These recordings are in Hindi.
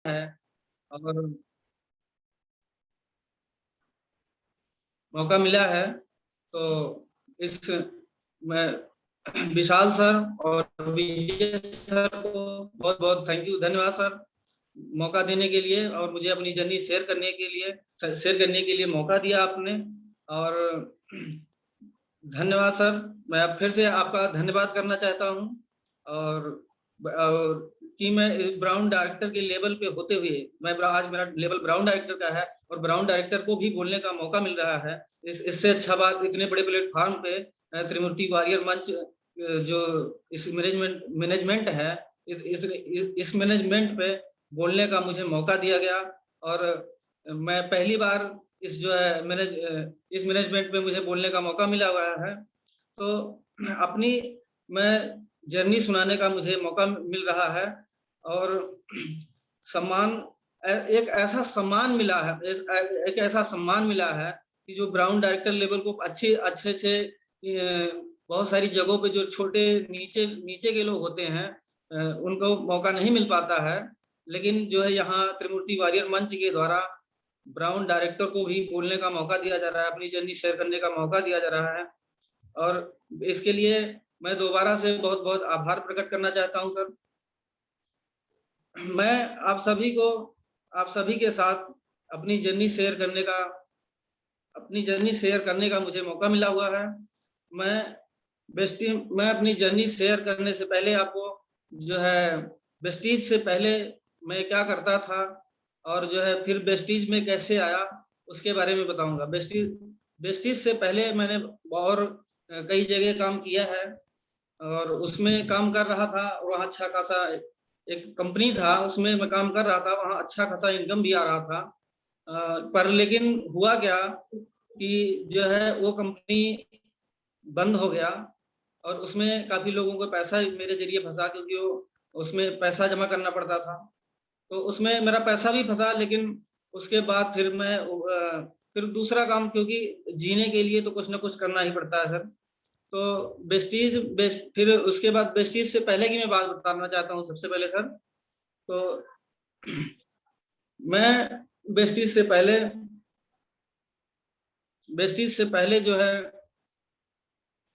है और मौका मिला है, तो इस मैं विशाल सर और विजय सर को बहुत-बहुत थैंक यू, धन्यवाद सर, मौका देने के लिए और मुझे अपनी जर्नी शेयर करने के लिए मौका दिया आपने। और धन्यवाद सर, मैं अब फिर से आपका धन्यवाद करना चाहता हूँ। और कि मैं इस ब्राउन डायरेक्टर के लेवल पे होते हुए आज मेरा लेवल ब्राउन डायरेक्टर का है और ब्राउन डायरेक्टर को भी बोलने का मौका मिल रहा है। इससे अच्छा बात इतने बड़े प्लेटफ़ॉर्म पे त्रिमूर्ति वॉरियर मंच जो इस मैनेजमेंट है, इस मैनेजमेंट पे बोलने का मुझे मौका दिया गया और मैं पहली बार इस जो है इस मैनेजमेंट में मुझे बोलने का मौका मिला हुआ है। तो अपनी मैं जर्नी सुनाने का मुझे मौका मिल रहा है और सम्मान एक ऐसा सम्मान मिला है, एक ऐसा सम्मान मिला है कि जो ब्राउन डायरेक्टर लेवल को अच्छे-अच्छे बहुत सारी जगहों पे जो छोटे नीचे नीचे के लोग होते हैं उनको मौका नहीं मिल पाता है। लेकिन जो है यहाँ त्रिमूर्ति वॉरियर मंच के द्वारा ब्राउन डायरेक्टर को भी बोलने का मौका दिया जा रहा है, अपनी जर्नी शेयर करने का मौका दिया जा रहा है और इसके लिए मैं दोबारा से बहुत-बहुत आभार प्रकट करना चाहता हूँ सर। मैं आप सभी के साथ अपनी जर्नी शेयर करने का मुझे मौका मिला हुआ है। मैं मैं अपनी जर्नी शेयर करने से पहले आपको जो है वेस्टीज से पहले मैं क्या करता था और जो है फिर वेस्टीज में कैसे आया उसके बारे में बताऊँगा। वेस्टीज से पहले मैंने और कई जगह काम किया है और उसमें काम कर रहा था, वहाँ अच्छा खासा एक कंपनी था, उसमें मैं काम कर रहा था, वहाँ अच्छा खासा इनकम भी आ रहा था। पर लेकिन हुआ क्या कि जो है वो कंपनी बंद हो गया और उसमें काफ़ी लोगों को पैसा मेरे ज़रिए फँसा क्योंकि वो उसमें पैसा जमा करना पड़ता था। तो उसमें मेरा पैसा भी फँसा लेकिन उसके बाद फिर दूसरा काम क्योंकि जीने के लिए तो कुछ न कुछ करना ही पड़ता है सर। तो फिर उसके बाद वेस्टीज से पहले की मैं बात बताना चाहता हूँ सबसे पहले सर। तो मैं वेस्टीज से पहले जो है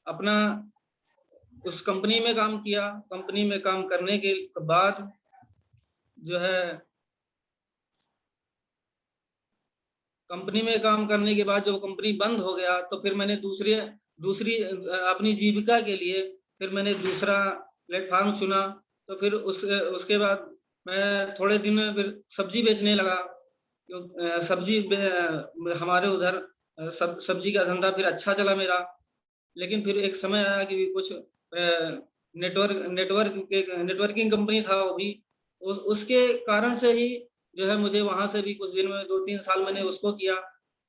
अपना उस कंपनी में काम किया। कंपनी में काम करने के बाद जो है कंपनी में काम करने के बाद जब कंपनी बंद हो गया तो फिर मैंने दूसरी अपनी जीविका के लिए फिर मैंने दूसरा प्लेटफ़ॉर्म चुना। तो फिर उसके बाद मैं थोड़े दिन में फिर सब्ज़ी बेचने लगा। हमारे उधर सब्ज़ी का धंधा फिर अच्छा चला मेरा। लेकिन फिर एक समय आया कि कुछ नेटवर्किंग कंपनी था वो भी, उसके कारण से ही जो है मुझे वहाँ से भी कुछ दिन में 2-3 साल मैंने उसको किया,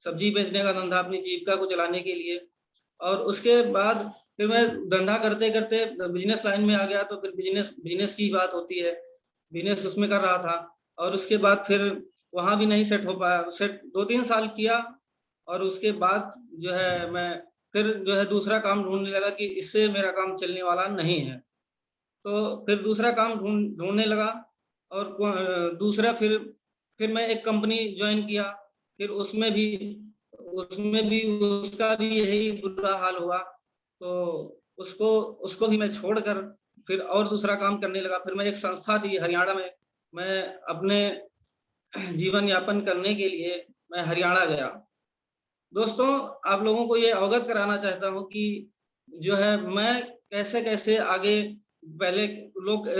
सब्ज़ी बेचने का धंधा अपनी जीविका को चलाने के लिए। और उसके बाद फिर मैं धंधा करते-करते बिज़नेस लाइन में आ गया तो फिर बिज़नेस की बात होती है, बिज़नेस उसमें कर रहा था और उसके बाद फिर वहाँ भी नहीं सेट हो पाया, सेट 2-3 साल किया और उसके बाद जो है मैं फिर जो है दूसरा काम ढूँढने लगा कि इससे मेरा काम चलने वाला नहीं है। तो फिर दूसरा काम ढूँढने लगा और दूसरा फिर मैं एक कंपनी जॉइन किया, फिर उसमें भी उसका भी यही बुरा हाल हुआ। तो उसको उसको भी मैं छोड़कर फिर और दूसरा काम करने लगा। फिर मैं एक संस्था थी हरियाणा में, मैं अपने जीवन यापन करने के लिए मैं हरियाणा गया। दोस्तों, आप लोगों को ये अवगत कराना चाहता हूँ कि जो है मैं कैसे-कैसे आगे पहले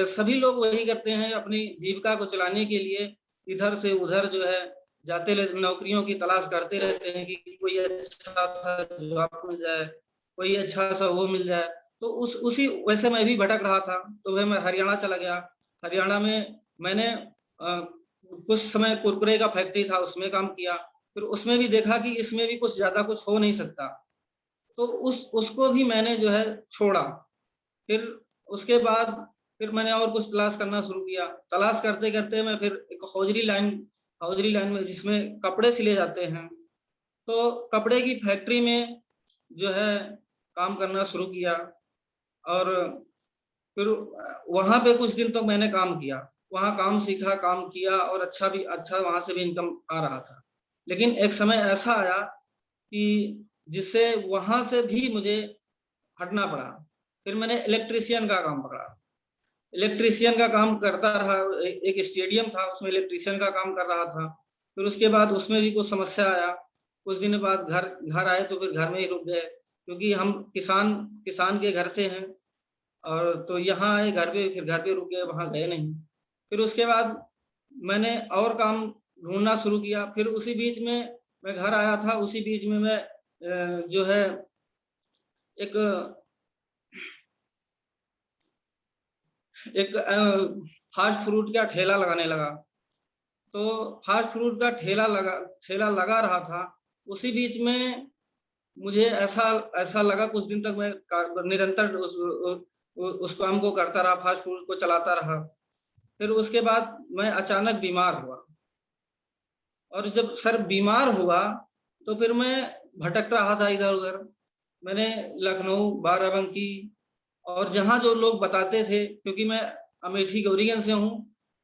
सभी लोग वही करते हैं अपनी जीविका को चलाने के लिए इधर से उधर जो है जाते रहते नौकरियों की तलाश करते रहते हैं कि कोई अच्छा-सा जॉब मिल जाए, कोई अच्छा-सा वो मिल जाए। तो उसी वैसे मैं भी भटक रहा था, तो वह मैं हरियाणा चला गया। हरियाणा में मैंने कुछ समय कुरकुरे का फैक्ट्री था उसमें काम किया। फिर उसमें भी देखा कि इसमें भी कुछ ज़्यादा कुछ हो नहीं सकता। तो उसको भी मैंने जो है छोड़ा। फिर उसके बाद फिर मैंने और कुछ तलाश करना शुरू किया। तलाश करते-करते मैं फिर एक हौजरी लाइन में जिसमें कपड़े सिले जाते हैं, तो कपड़े की फैक्ट्री में जो है काम करना शुरू किया और फिर वहाँ पे कुछ दिन तो मैंने काम किया। वहाँ काम सीखा, काम किया और अच्छा वहाँ से भी इनकम आ रहा था। लेकिन एक समय ऐसा आया कि जिससे वहाँ से भी मुझे हटना पड़ा। फिर मैंने इलेक्ट्रीशियन का काम पकड़ा। इलेक्ट्रीशियन का काम करता रहा, एक स्टेडियम था उसमें इलेक्ट्रीशियन का काम कर रहा था। फिर उसके बाद उसमें भी कुछ समस्या आया। कुछ दिन बाद घर घर आए तो फिर घर में ही रुक गए, क्योंकि हम किसान किसान के घर से हैं। और तो यहाँ आए घर पे, फिर घर पे रुक गए, वहाँ गए नहीं। फिर उसके बाद मैंने और काम ढूंढना शुरू किया। फिर उसी बीच में मैं घर आया था, उसी बीच में मैं जो है एक एक फास्ट फूड का ठेला लगाने लगा। तो फास्ट फूड का ठेला लगा रहा था। उसी बीच में मुझे ऐसा ऐसा लगा, कुछ दिन तक मैं निरंतर उस काम को करता रहा, फास्ट फूड को चलाता रहा। फिर उसके बाद मैं अचानक बीमार हुआ। और जब सर बीमार हुआ तो फिर मैं भटक रहा था इधर उधर। मैंने लखनऊ, बाराबंकी और जहाँ जो लोग बताते थे, क्योंकि मैं अमेठी गौरीगंज से हूँ,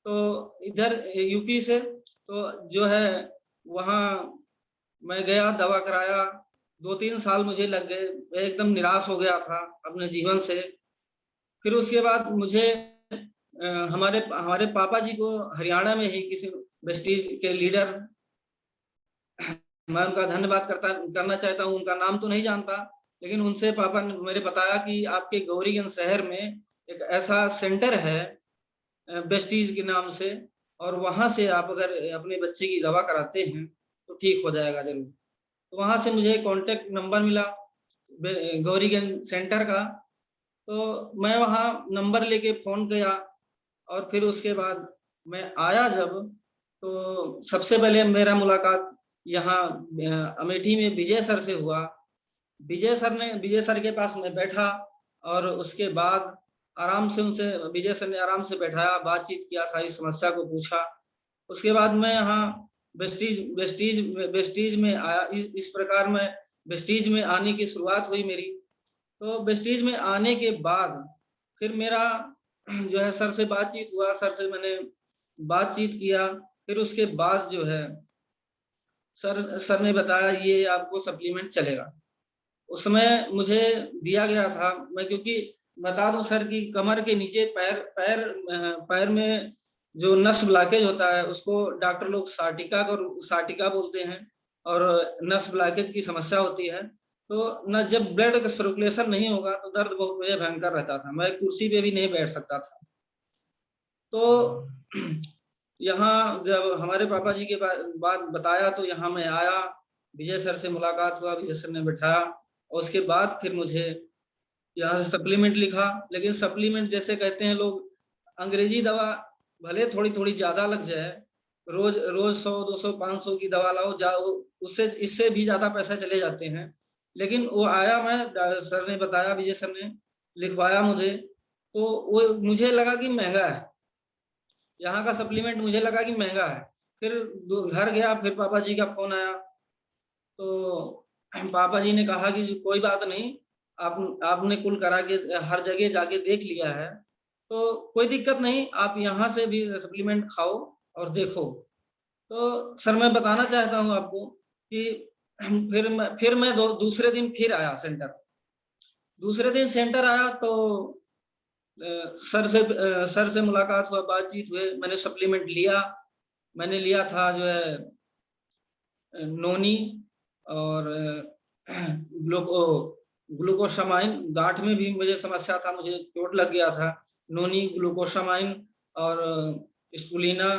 तो इधर यूपी से, तो जो है वहाँ मैं गया, दवा कराया। 2-3 साल मुझे लग गए। मैं एकदम निराश हो गया था अपने जीवन से। फिर उसके बाद मुझे हमारे हमारे पापा जी को हरियाणा में ही किसी वेस्टीज के लीडर, मैं उनका धन्यवाद करना चाहता हूँ। उनका नाम तो नहीं जानता, लेकिन उनसे पापा ने मेरे बताया कि आपके गौरीगंज शहर में एक ऐसा सेंटर है वेस्टीज के नाम से, और वहां से आप अगर अपने बच्चे की दवा कराते हैं तो ठीक हो जाएगा जरूर। तो वहां से मुझे कांटेक्ट नंबर मिला गौरीगंज सेंटर का। तो मैं वहां नंबर लेके फोन किया। और फिर उसके बाद मैं आया जब, तो सबसे पहले मेरा मुलाकात यहाँ अमेठी में विजय सर से हुआ। विजय सर के पास मैं बैठा, और उसके बाद आराम से उनसे विजय सर ने आराम से बैठाया, बातचीत किया, सारी समस्या को पूछा। उसके बाद मैं यहाँ वेस्टीज में आया। इस प्रकार मैं वेस्टीज में आने की शुरुआत हुई मेरी। तो वेस्टीज में आने के बाद फिर मेरा जो है सर से बातचीत हुआ, सर से मैंने बातचीत किया। फिर उसके बाद जो है सर ने बताया ये आपको सप्लीमेंट चलेगा। उस समय मुझे दिया गया था, मैं क्योंकि बता दूं सर की कमर के नीचे पैर में जो नस ब्लॉकेज होता है उसको डॉक्टर लोग साटिका बोलते हैं। और नस ब्लॉकेज की समस्या होती है। तो न जब ब्लड का सर्कुलेशन नहीं होगा तो दर्द बहुत मुझे भयंकर रहता था, मैं कुर्सी पे भी नहीं बैठ सकता था। तो यहाँ जब हमारे पापा जी के बात बताया तो यहाँ मैं आया, विजय सर से मुलाकात हुआ, विजय सर ने बिठाया। और उसके बाद फिर मुझे यहाँ से सप्लीमेंट लिखा। लेकिन सप्लीमेंट जैसे कहते हैं लोग, अंग्रेजी दवा भले थोड़ी थोड़ी ज्यादा लग जाए, रोज रोज 100, 200, 500 की दवा लाओ जाओ, उससे इससे भी ज्यादा पैसा चले जाते हैं। लेकिन वो आया, मैं सर ने बताया, विजय सर ने लिखवाया मुझे, तो वो मुझे लगा कि महंगा है। यहाँ का सप्लीमेंट मुझे लगा कि महंगा है। फिर घर गया, फिर पापा जी का फोन आया। तो पापा जी ने कहा कि कोई बात नहीं, आपने कुल करा के हर जगह जाके देख लिया है, तो कोई दिक्कत नहीं, आप यहाँ से भी सप्लीमेंट खाओ और देखो। तो सर मैं बताना चाहता हूँ आपको कि फिर मैं दूसरे दिन फिर आया सेंटर। दूसरे दिन सेंटर आया तो सर से मुलाकात हुआ, बातचीत हुए, मैंने सप्लीमेंट लिया। मैंने लिया था जो है नोनी और ग्लूकोसामाइन। गांठ में भी मुझे समस्या था, मुझे चोट लग गया था। नोनी, ग्लूकोसामाइन और स्पुलिना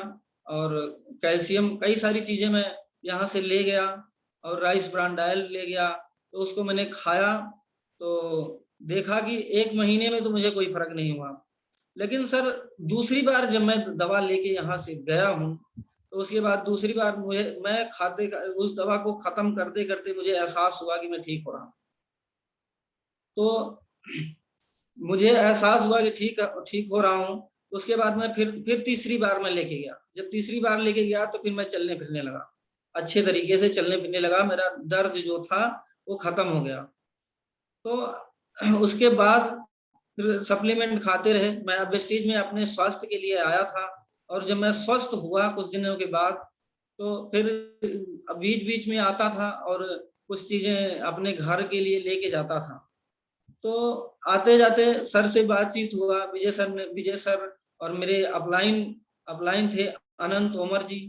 और कैल्शियम, कई सारी चीजें मैं यहाँ से ले गया। और राइस ब्रान डायल ले गया, तो उसको मैंने खाया। तो देखा कि 1 महीने में तो मुझे कोई फर्क नहीं हुआ। लेकिन सर दूसरी बार जब मैं दवा लेके यहाँ से गया हूँ, तो उसके बाद दूसरी बार मैं उस दवा को खत्म करते करते मुझे एहसास हुआ कि मैं ठीक हो रहा हूँ। तो मुझे एहसास हुआ कि ठीक हो रहा हूँ। उसके बाद मैं फिर तीसरी बार मैं लेके गया। जब तीसरी बार लेके गया तो फिर मैं चलने फिरने लगा, अच्छे तरीके से चलने फिरने लगा, मेरा दर्द जो था वो खत्म हो गया। तो उसके बाद फिर सप्लीमेंट खाते रहे। मैं अब वेस्टीज में अपने स्वास्थ्य के लिए आया था, और जब मैं स्वस्थ हुआ कुछ दिनों के बाद, तो फिर बीच बीच में आता था और कुछ चीजें अपने घर के लिए लेके जाता था। तो आते जाते सर से बातचीत हुआ, विजय सर और मेरे अपलाइन अपलाइन थे अनंत तोमर जी।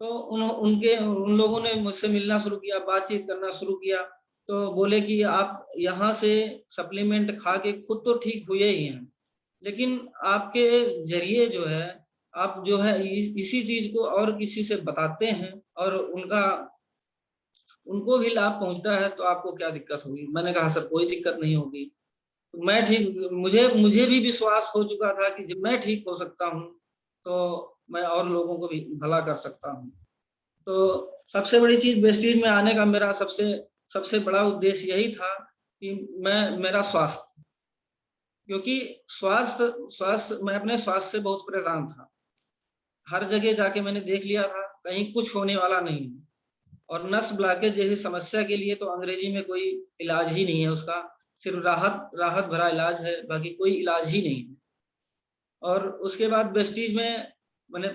तो उन लोगों ने मुझसे मिलना शुरू किया, बातचीत करना शुरू किया। तो बोले कि आप यहाँ से सप्लीमेंट खा के खुद तो ठीक हुए ही हैं, लेकिन आपके जरिए जो है, आप जो है इसी चीज को और किसी से बताते हैं और उनको भी लाभ पहुंचता है, तो आपको क्या दिक्कत होगी? मैंने कहा सर कोई दिक्कत नहीं होगी। तो मैं ठीक, मुझे भी विश्वास हो चुका था कि जब मैं ठीक हो सकता हूँ तो मैं और लोगों को भी भला कर सकता हूँ। तो सबसे बड़ी चीज वेस्टीज में आने का मेरा सबसे सबसे बड़ा उद्देश्य यही था कि मेरा स्वास्थ्य, क्योंकि स्वास्थ्य मैं अपने स्वास्थ्य से बहुत परेशान था। हर जगह जाके मैंने देख लिया था, कहीं कुछ होने वाला नहीं है। और नस ब्लॉकेज जैसी समस्या के लिए तो अंग्रेजी में कोई इलाज ही नहीं है उसका, सिर्फ राहत राहत भरा इलाज है, बाकी कोई इलाज ही नहीं है। और उसके बाद वेस्टीज में मैंने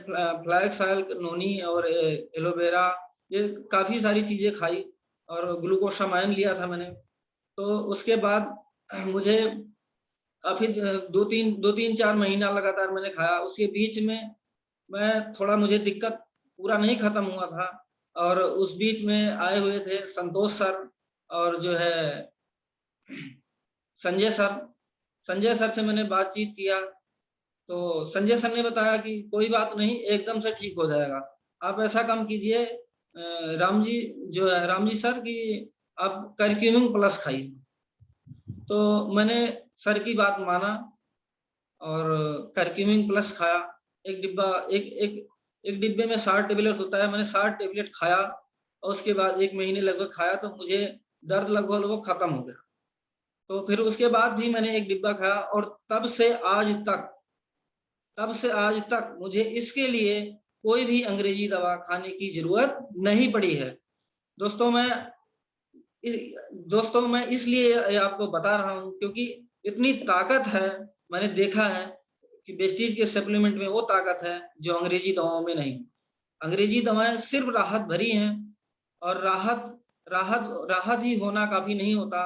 फ्लैक्स ऑयल, नोनी और एलोवेरा, ये काफी सारी चीजें खाई और ग्लूकोसामाइन लिया था मैंने। तो उसके बाद मुझे काफी 2-3-4 महीना लगातार मैंने खाया। उसके बीच में मैं थोड़ा, मुझे दिक्कत पूरा नहीं खत्म हुआ था, और उस बीच में आए हुए थे संतोष सर और जो है संजय सर। संजय सर से मैंने बातचीत किया, तो संजय सर ने बताया कि कोई बात नहीं, एकदम से ठीक हो जाएगा। आप ऐसा काम कीजिए राम जी, जो है राम जी सर, कि आप करक्यूमिन प्लस खाइए। तो मैंने सर की बात माना और करक्यूमिन प्लस खाया। एक डिब्बा एक एक एक डिब्बे में 60 टेबलेट होता है, मैंने 60 टेबलेट खाया और उसके बाद 1 महीने लगभग खाया, तो मुझे दर्द लगभग लगभग खत्म हो गया। तो फिर उसके बाद भी मैंने एक डिब्बा खाया, और तब से आज तक मुझे इसके लिए कोई भी अंग्रेजी दवा खाने की जरूरत नहीं पड़ी है। दोस्तों मैं दोस्तों मैं इसलिए आपको बता रहा हूं क्योंकि इतनी ताकत है, मैंने देखा है कि वेस्टीज के सप्लीमेंट में वो ताकत है जो अंग्रेजी दवाओं में नहीं। अंग्रेजी दवाएं सिर्फ राहत भरी हैं, और राहत राहत राहत ही होना काफी नहीं होता,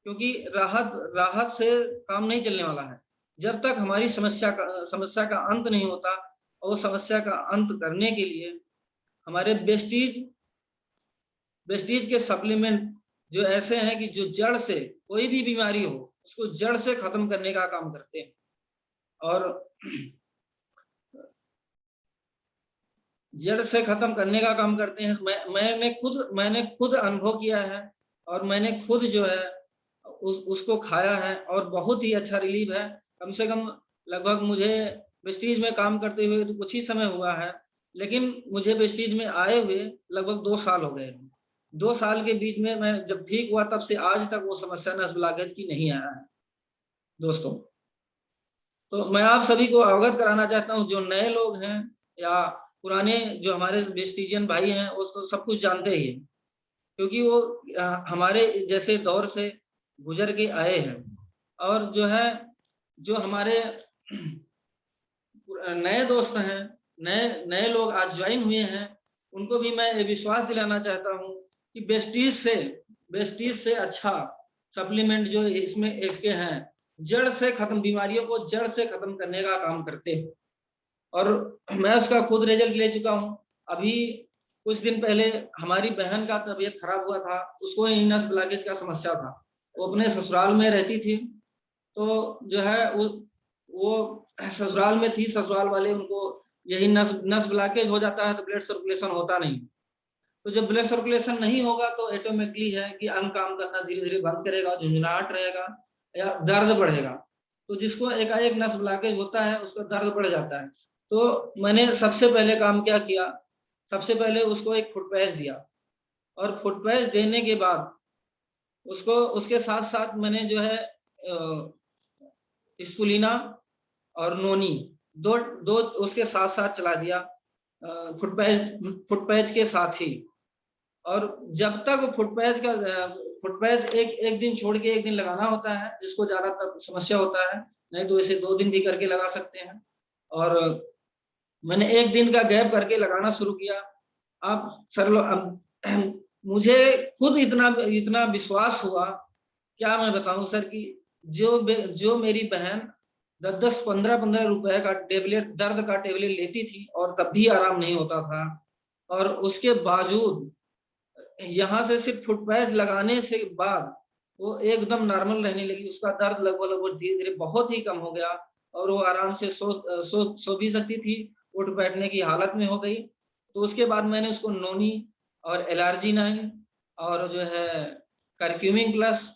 क्योंकि राहत राहत से काम नहीं चलने वाला है। जब तक हमारी समस्या का अंत नहीं होता, और समस्या का अंत करने के लिए हमारे वेस्टीज के सप्लीमेंट जो ऐसे हैं कि जो जड़ से, कोई भी बीमारी हो उसको जड़ से खत्म करने का काम करते हैं। और जड़ से खत्म करने का काम करते हैं। मैंने खुद अनुभव किया है, और मैंने खुद जो है उसको खाया है, और बहुत ही अच्छा रिलीफ है। कम से कम लगभग मुझे वेस्टीज में काम करते हुए तो कुछ ही समय हुआ है, लेकिन मुझे वेस्टीज में आए हुए लगभग 2 साल हो गए। 2 साल के बीच में मैं जब ठीक हुआ, तब से आज तक वो समस्या नस ब्लॉकेज की नहीं आया है दोस्तों। तो मैं आप सभी को अवगत कराना चाहता हूँ, जो नए लोग हैं या पुराने जो हमारे वेस्टिजियन भाई हैं, वो तो सब कुछ जानते ही हैं, क्योंकि वो हमारे जैसे दौर से गुजर के आए हैं। और जो है, जो हमारे नए दोस्त हैं, नए नए लोग आज ज्वाइन हुए हैं, उनको भी मैं विश्वास दिलाना चाहता हूँ कि वेस्टीज से अच्छा सप्लीमेंट जो इसमें इसके हैं, जड़ से खत्म, बीमारियों को जड़ से खत्म करने का काम करते हैं। और मैं उसका खुद रिजल्ट ले चुका हूँ। अभी कुछ दिन पहले हमारी बहन का तबीयत खराब हुआ था, उसको नस ब्लॉकेज का समस्या था। वो अपने ससुराल में रहती थी, तो जो है वो ससुराल में थी, ससुराल वाले उनको यही नस ब्लॉकेज हो जाता है तो ब्लड सर्कुलेशन होता नहीं। तो जब ब्लड सर्कुलेशन नहीं होगा तो ऑटोमेटिकली है कि अंग काम करना धीरे धीरे बंद करेगा, झुंझुनाहट रहेगा या दर्द बढ़ेगा। तो जिसको एकाएक नस ब्लॉकेज होता है उसका दर्द बढ़ जाता है। तो मैंने सबसे पहले काम क्या किया, सबसे पहले उसको एक फुट पैच दिया, और फुट पैच देने के बाद उसको उसके साथ साथ मैंने जो है स्पुलिना और नोनी दो दो उसके साथ साथ चला दिया, फुट पैच के साथ ही। और जब तक फुट पैच एक दिन छोड़ के एक दिन लगाना होता है, जिसको ज्यादातर समस्या होता है, नहीं तो इसे 2 दिन भी करके लगा सकते हैं। और मैंने एक दिन का गैप करके लगाना शुरू किया। अब सर मुझे खुद इतना इतना विश्वास हुआ, क्या मैं बताऊं सर, कि जो मेरी बहन 10-10 15-15 रुपए का टेबलेट, दर्द का टेबलेट लेती थी और तब भी आराम नहीं होता था, और उसके बावजूद यहाँ से सिर्फ फुटपैच लगाने से बाद वो एकदम नॉर्मल रहने लगी। उसका दर्द लगभग लगभग धीरे धीरे बहुत ही कम हो गया, और वो आराम से सो भी सकती थी, उठ बैठने की हालत में हो गई। तो उसके बाद मैंने उसको नोनी और एलर्जी 9 और जो है करक्यूमिन प्लस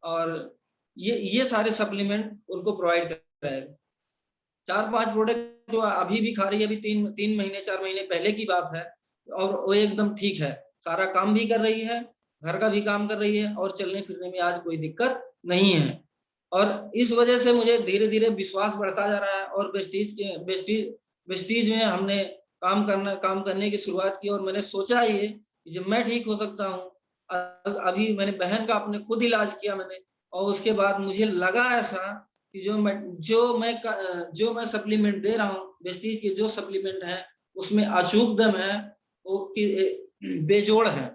और ये सारे सप्लीमेंट उनको प्रोवाइड कराए। 4-5 प्रोडक्ट जो अभी भी खा रही है, अभी 3 महीने 4 महीने पहले की बात है, और वो एकदम ठीक है, सारा काम भी कर रही है, घर का भी काम कर रही है, और चलने फिरने में आज कोई दिक्कत नहीं है। और इस वजह से मुझे धीरे धीरे विश्वास बढ़ता जा रहा है, और वेस्टीज में हमने काम करने की शुरुआत की, और मैंने सोचा ये कि जब मैं ठीक हो सकता हूँ, अभी मैंने बहन का अपने खुद इलाज किया मैंने, और उसके बाद मुझे लगा ऐसा कि जो मैं सप्लीमेंट दे रहा हूँ, वेस्टीज के जो सप्लीमेंट है उसमें अचूक दम है, वो बेजोड़ है,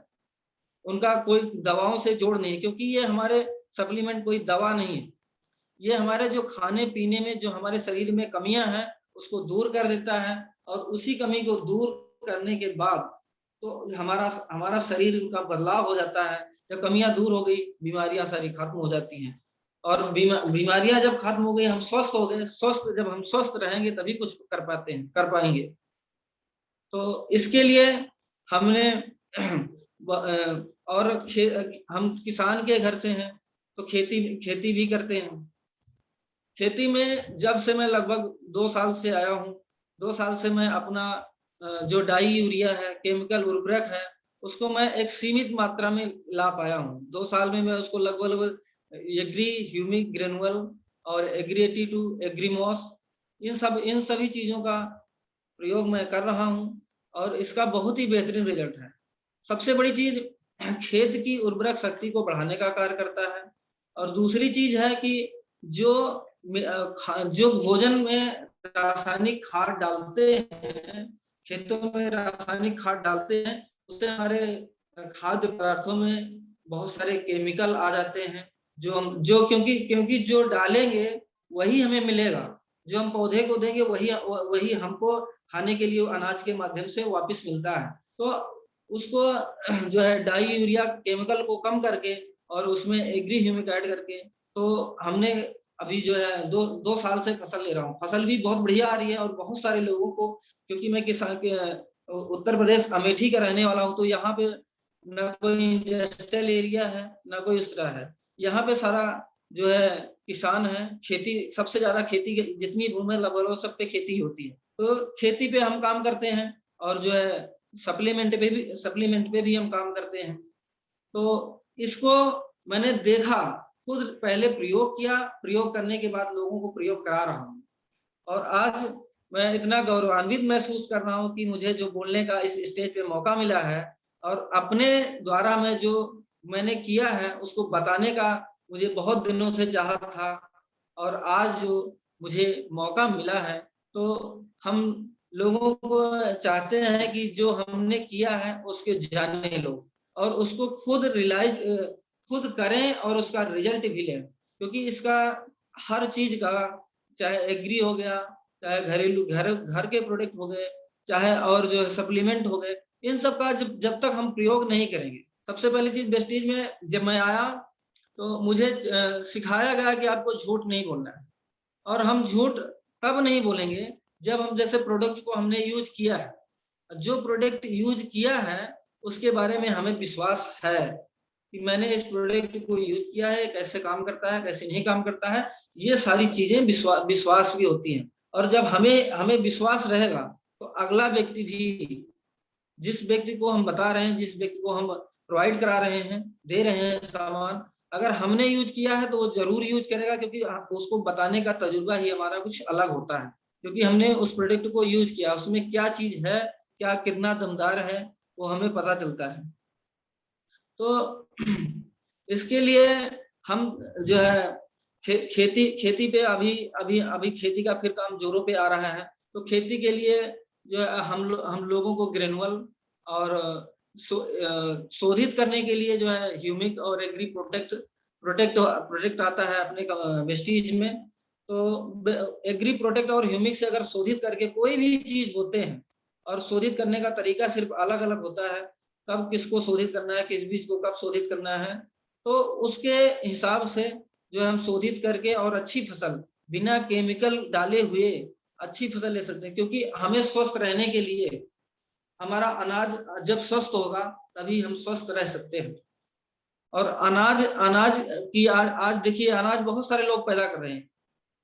उनका कोई दवाओं से जोड़ नहीं है, क्योंकि ये हमारे सप्लीमेंट कोई दवा नहीं है। ये हमारे जो खाने पीने में जो हमारे शरीर में कमियां हैं उसको दूर कर देता है, और उसी कमी को दूर करने के बाद तो हमारा हमारा शरीर का बदलाव हो जाता है। जब कमियां दूर हो गई, बीमारियां सारी खत्म हो जाती हैं, और बीमारियां जब खत्म हो गई, हम स्वस्थ हो गए। जब हम स्वस्थ रहेंगे तभी कुछ कर पाएंगे। तो इसके लिए हमने और हम किसान के घर से हैं, तो खेती भी करते हैं। खेती में जब से मैं लगभग 2 साल से आया हूँ, 2 साल से मैं अपना जो डाई यूरिया है, केमिकल उर्वरक है, उसको मैं एक सीमित मात्रा में ला पाया हूँ। 2 साल में मैं उसको लगभग लगभग एग्री ह्यूमिक ग्रेनुअल और एग्री 82 एग्रीमॉस, इन सभी चीजों का प्रयोग मैं कर रहा हूँ, और इसका बहुत ही बेहतरीन रिजल्ट है। सबसे बड़ी चीज खेत की उर्वरक शक्ति को बढ़ाने का कार्य करता है, और दूसरी चीज है कि जो जो भोजन में रासायनिक खाद डालते हैं, खेतों में रासायनिक खाद डालते हैं, उससे हमारे खाद्य पदार्थों में बहुत सारे केमिकल आ जाते हैं, क्योंकि जो डालेंगे वही हमें मिलेगा, जो हम पौधे को देंगे वही हमको खाने के लिए अनाज के माध्यम से वापस मिलता है। तो उसको जो है डाई यूरिया केमिकल को कम करके और उसमें एग्री ह्यूमिक ऐड करके, तो हमने अभी जो है 2 साल से फसल ले रहा हूँ। फसल भी बहुत बढ़िया आ रही है, और बहुत सारे लोगों को, क्योंकि मैं किसान के उत्तर प्रदेश अमेठी का रहने वाला हूँ, तो यहाँ पे न कोई इंडस्ट्रियल एरिया है, न कोई इस तरह है। यहाँ पे सारा जो है किसान है, खेती सबसे ज्यादा, खेती जितनी भूमि है लगभग सब पे खेती होती है, तो खेती पे हम काम करते हैं, और जो है सप्लीमेंट पे भी हम काम करते हैं। तो इसको मैंने देखा, खुद पहले प्रयोग किया, प्रयोग करने के बाद लोगों को प्रयोग करा रहा हूँ, और आज मैं इतना गौरवान्वित महसूस कर रहा हूँ कि मुझे जो बोलने का इस स्टेज पे मौका मिला है, और अपने द्वारा मैं जो मैंने किया है उसको बताने का मुझे बहुत दिनों से चाहत था, और आज जो मुझे मौका मिला है, तो हम लोगों को चाहते हैं कि जो हमने किया है उसके जाने लोग, और उसको खुद करें और उसका रिजल्ट भी लें, क्योंकि इसका हर चीज का, चाहे एग्री हो गया, चाहे घरेलू घर के प्रोडक्ट हो गए, चाहे और जो सप्लीमेंट हो गए, इन सब का जब तक हम प्रयोग नहीं करेंगे। सबसे पहली चीज वेस्टीज में जब मैं आया तो मुझे सिखाया गया कि आपको झूठ नहीं बोलना है, और हम झूठ तब नहीं बोलेंगे जब हम जैसे प्रोडक्ट को हमने यूज किया है, जो प्रोडक्ट यूज किया है उसके बारे में हमें विश्वास है कि मैंने इस प्रोडक्ट को यूज किया है, कैसे काम करता है, कैसे नहीं काम करता है, ये सारी चीजें विश्वास भी होती हैं। और जब हमें हमें विश्वास रहेगा, तो अगला व्यक्ति भी, जिस व्यक्ति को हम बता रहे हैं, जिस व्यक्ति को हम प्रोवाइड करा रहे हैं, दे रहे हैं सामान, अगर हमने यूज किया है तो वो जरूर यूज करेगा, क्योंकि उसको बताने का तजुर्बा ही हमारा कुछ अलग होता है, क्योंकि हमने उस प्रोडक्ट को यूज किया, उसमें क्या चीज है, क्या कितना दमदार है, वो हमें पता चलता है। तो इसके लिए हम जो है खेती पे अभी खेती का फिर काम जोरों पे आ रहा है। तो खेती के लिए जो है हम लोगों को ग्रेनुअल और शोधित करने के लिए जो है ह्यूमिक और एग्री प्रोटेक्ट आता है अपने वेस्टीज में। तो एग्री प्रोटेक्ट और ह्यूमिक से अगर शोधित करके कोई भी चीज बोते हैं, और शोधित करने का तरीका सिर्फ अलग अलग होता है, कब किसको शोधित करना है, किस बीज को कब शोधित करना है, तो उसके हिसाब से जो है हम शोधित करके और अच्छी फसल बिना केमिकल डाले हुए अच्छी फसल ले सकते हैं। क्योंकि हमें स्वस्थ रहने के लिए हमारा अनाज जब स्वस्थ होगा तभी हम स्वस्थ रह सकते हैं। और अनाज अनाज की आज देखिए, अनाज बहुत सारे लोग पैदा कर रहे हैं।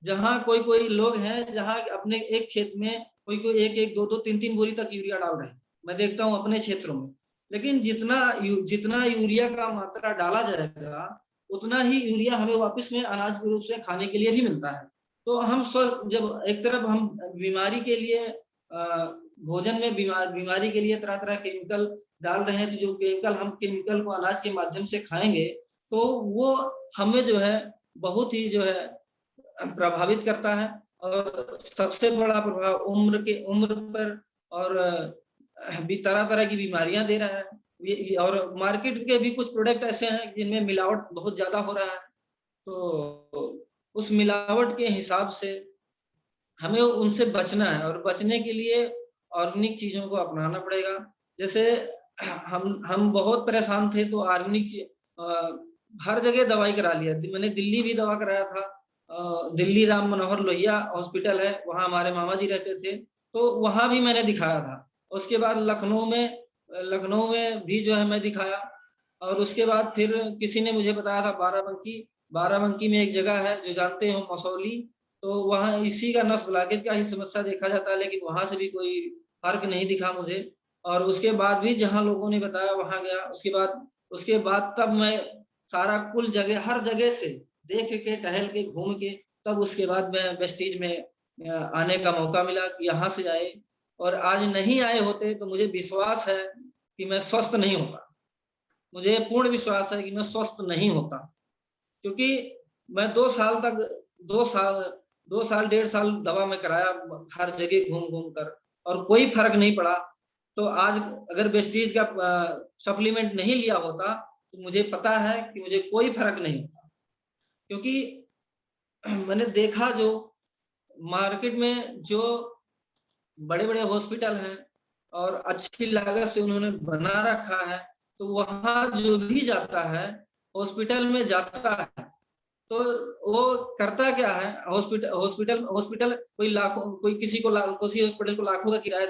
जहाँ कोई लोग हैं जहाँ अपने एक खेत में कोई एक एक दो दो तीन तीन बोरी तक यूरिया डाल रहे हैं, मैं देखता हूँ अपने क्षेत्रों में। लेकिन जितना यूरिया का मात्रा डाला जाएगा उतना ही यूरिया हमें वापस में अनाज के रूप से खाने के लिए भी मिलता है। तो हम स्वस्थ, जब एक तरफ हम बीमारी के लिए भोजन में बीमारी के लिए तरह तरह केमिकल डाल रहे हैं, तो जो केमिकल को अनाज के माध्यम से खाएंगे तो वो हमें जो है बहुत ही जो है प्रभावित करता है। और सबसे बड़ा प्रभाव उम्र पर और भी तरह तरह की बीमारियां दे रहा है। और मार्केट के भी कुछ प्रोडक्ट ऐसे हैं जिनमें मिलावट बहुत ज्यादा हो रहा है। तो उस मिलावट के हिसाब से हमें उनसे बचना है, और बचने के लिए ऑर्गेनिक चीजों को अपनाना पड़ेगा। जैसे हम बहुत परेशान थे तो ऑर्गेनिक हर जगह दवाई करा लिया। मैंने दिल्ली भी दवा कराया था। दिल्ली राम मनोहर लोहिया हॉस्पिटल है, वहाँ हमारे मामा जी रहते थे, तो वहाँ भी मैंने दिखाया था। उसके बाद लखनऊ में भी जो है मैं दिखाया। और उसके बाद फिर किसी ने मुझे बताया था बाराबंकी में एक जगह है जो जानते हो, मसौली, तो वहाँ इसी का नस ब्लॉकेज का ही समस्या देखा जाता है, लेकिन वहां से भी कोई फर्क नहीं दिखा मुझे। और उसके बाद भी जहाँ लोगों ने बताया वहां गया। उसके बाद तब मैं सारा कुल जगह हर जगह से देख के टहल के घूम के तब उसके बाद मैं वेस्टीज में आने का मौका मिला कि यहाँ से आए। और आज नहीं आए होते तो मुझे विश्वास है कि मैं स्वस्थ नहीं होता। मुझे पूर्ण विश्वास है कि मैं स्वस्थ नहीं होता, क्योंकि मैं 2 साल तक 2 साल 2 साल 1.5 साल दवा में कराया हर जगह घूम घूम कर, और कोई फर्क नहीं पड़ा। तो आज अगर वेस्टीज का सप्लीमेंट नहीं लिया होता तो मुझे पता है कि मुझे कोई फर्क नहीं होता। क्योंकि मैंने देखा जो मार्केट में जो बड़े बड़े हॉस्पिटल हैं और अच्छी लागत से उन्होंने बना रखा है, तो वहां जो भी जाता है हॉस्पिटल में जाता है तो वो करता क्या है, हॉस्पिटल कोई किसी हॉस्पिटल को लाखों का किराया